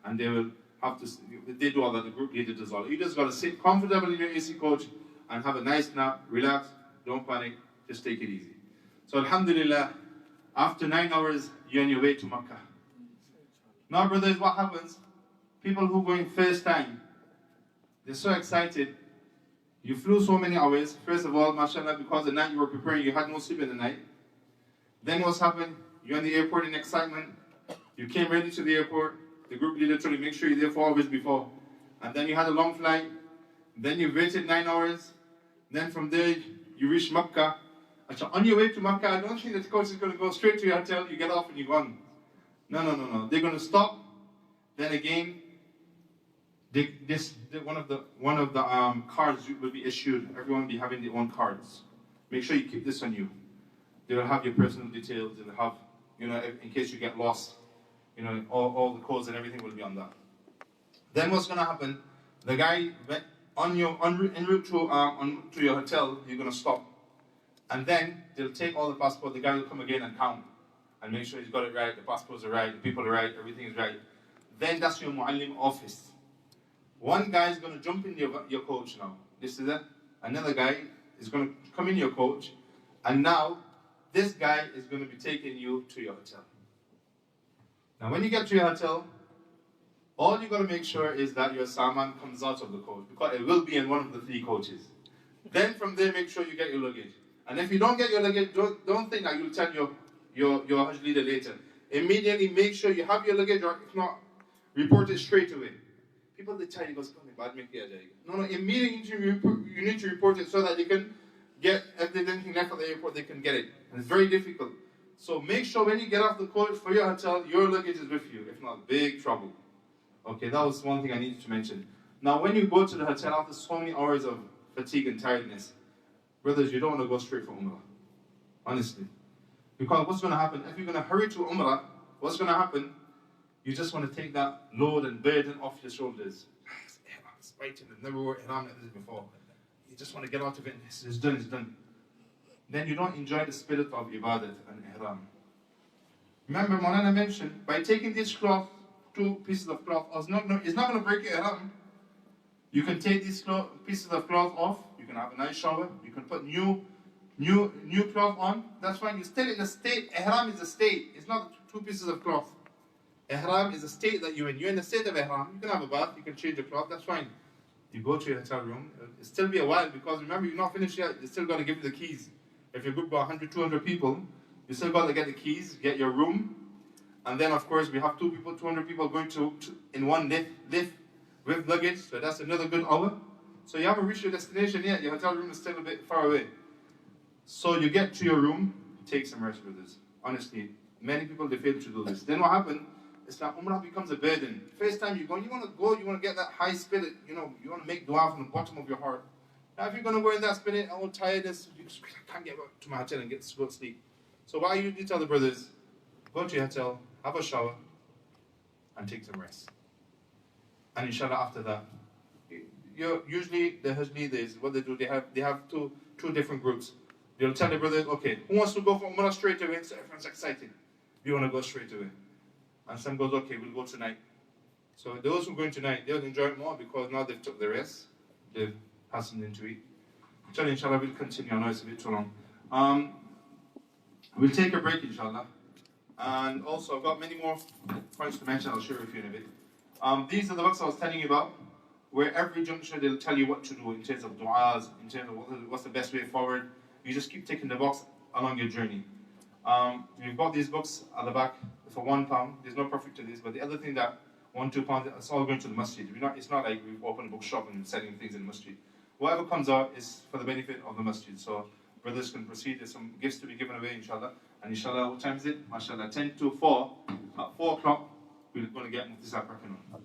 And they will have to, they do all that, the group leader does all. You just got to sit comfortable in your AC coach and have a nice nap, relax, don't panic, just take it easy. So alhamdulillah, after 9 hours, you're on your way to Makkah. Now brothers, what happens? People who are going first time, they're so excited. You flew so many hours. First of all, mashallah, because the night you were preparing, you had no sleep in the night. Then what's happened? You're in the airport in excitement. You came ready to the airport. The group leader told you, make sure you're there 4 hours before. And then you had a long flight. Then you waited 9 hours. Then from there, you reached Makkah. So on your way to Makkah, I don't think the coach is going to go straight to your hotel. You get off and you're gone. No. They're going to stop. Then again, one of the cards will be issued. Everyone will be having their own cards. Make sure you keep this on you. They will have your personal details. They'll have, in case you get lost, all the codes and everything will be on that. Then what's going to happen? The guy en route to your hotel, you're going to stop. And then they'll take all the passport. The guy will come again and count and make sure he's got it right. The passports are right. The people are right. Everything is right. Then that's your muallim office. One guy is going to jump in your coach now. This is it. another guy is going to come in your coach, and now this guy is going to be taking you to your hotel. Now when you get to your hotel, all you got to make sure is that your saman comes out of the coach, because it will be in one of the 3 coaches. Then from there, make sure you get your luggage. And if you don't get your luggage, don't think that you'll tell your Hajj leader later. Immediately make sure you have your luggage, or if not, report it straight away. People they tell you, no, immediately you need to report it so that they can get, if there's anything left at the airport, they can get it. And it's very difficult. So make sure when you get off the coach for your hotel, your luggage is with you. If not, big trouble. Okay, that was one thing I needed to mention. Now, when you go to the hotel after so many hours of fatigue and tiredness, brothers, you don't want to go straight for Umrah. Honestly. Because what's going to happen, if you're going to hurry to Umrah, what's going to happen, you just want to take that load and burden off your shoulders. It's fighting, I've never worn ihram like this before. You just want to get out of it, it's done, it's done. Then you don't enjoy the spirit of ibadat and ihram. Remember, Maulana mentioned, by taking this cloth, 2 pieces of cloth, it's not going to break your ihram. You can take these pieces of cloth off, you can have a nice shower, you can put new cloth on, that's fine. You're still in a state. Ihram is a state, it's not 2 pieces of cloth. Ihram is a state that you're in. You're in the state of ihram. You can have a bath, you can change your cloth, that's fine. You go to your hotel room, it'll still be a while, because remember, you're not finished yet, you still got to give you the keys. If you're a group of 100, 200 people, you still got to get the keys, get your room, and then of course we have 200 people going to in one lift with luggage, so that's another good hour. So you haven't reached your destination yet, your hotel room is still a bit far away. So you get to your room, take some rest with us. Honestly, many people, they fail to do this. Then what happened? It's like Umrah becomes a burden. First time you want to get that high spirit, you want to make dua from the bottom of your heart. Now if you're going to go in that spirit, all tiredness, you just can't get back to my hotel and go to sleep. So what I usually tell the brothers, go to your hotel, have a shower, and take some rest. And inshallah after that, usually the Hajj leaders, what they do, they have two different groups. They'll tell the brothers, okay, who wants to go for Umrah straight away? So everyone's excited. We want to go straight away. And some goes, okay, we'll go tonight. So those who are going tonight, they'll enjoy it more because now they've took the rest. They've had something to eat. Inshallah, we'll continue. I know it's a bit too long. We'll take a break, inshallah. And also, I've got many more points to mention. I'll share with you in a bit. These are the books I was telling you about, where every juncture they'll tell you what to do in terms of du'as, in terms of what's the best way forward. You just keep taking the box along your journey. We've got these books at the back for £1. There's no profit to this, but the other thing that £1-2, it's all going to the Masjid. It's not like we've opened a bookshop and selling things in the Masjid. Whatever comes out is for the benefit of the Masjid. So brothers can proceed. There's some gifts to be given away, inshallah. And inshallah, what time is it? MashaAllah, 10 to 4. At 4 o'clock, we're going to get Mufti Sahib cracking on.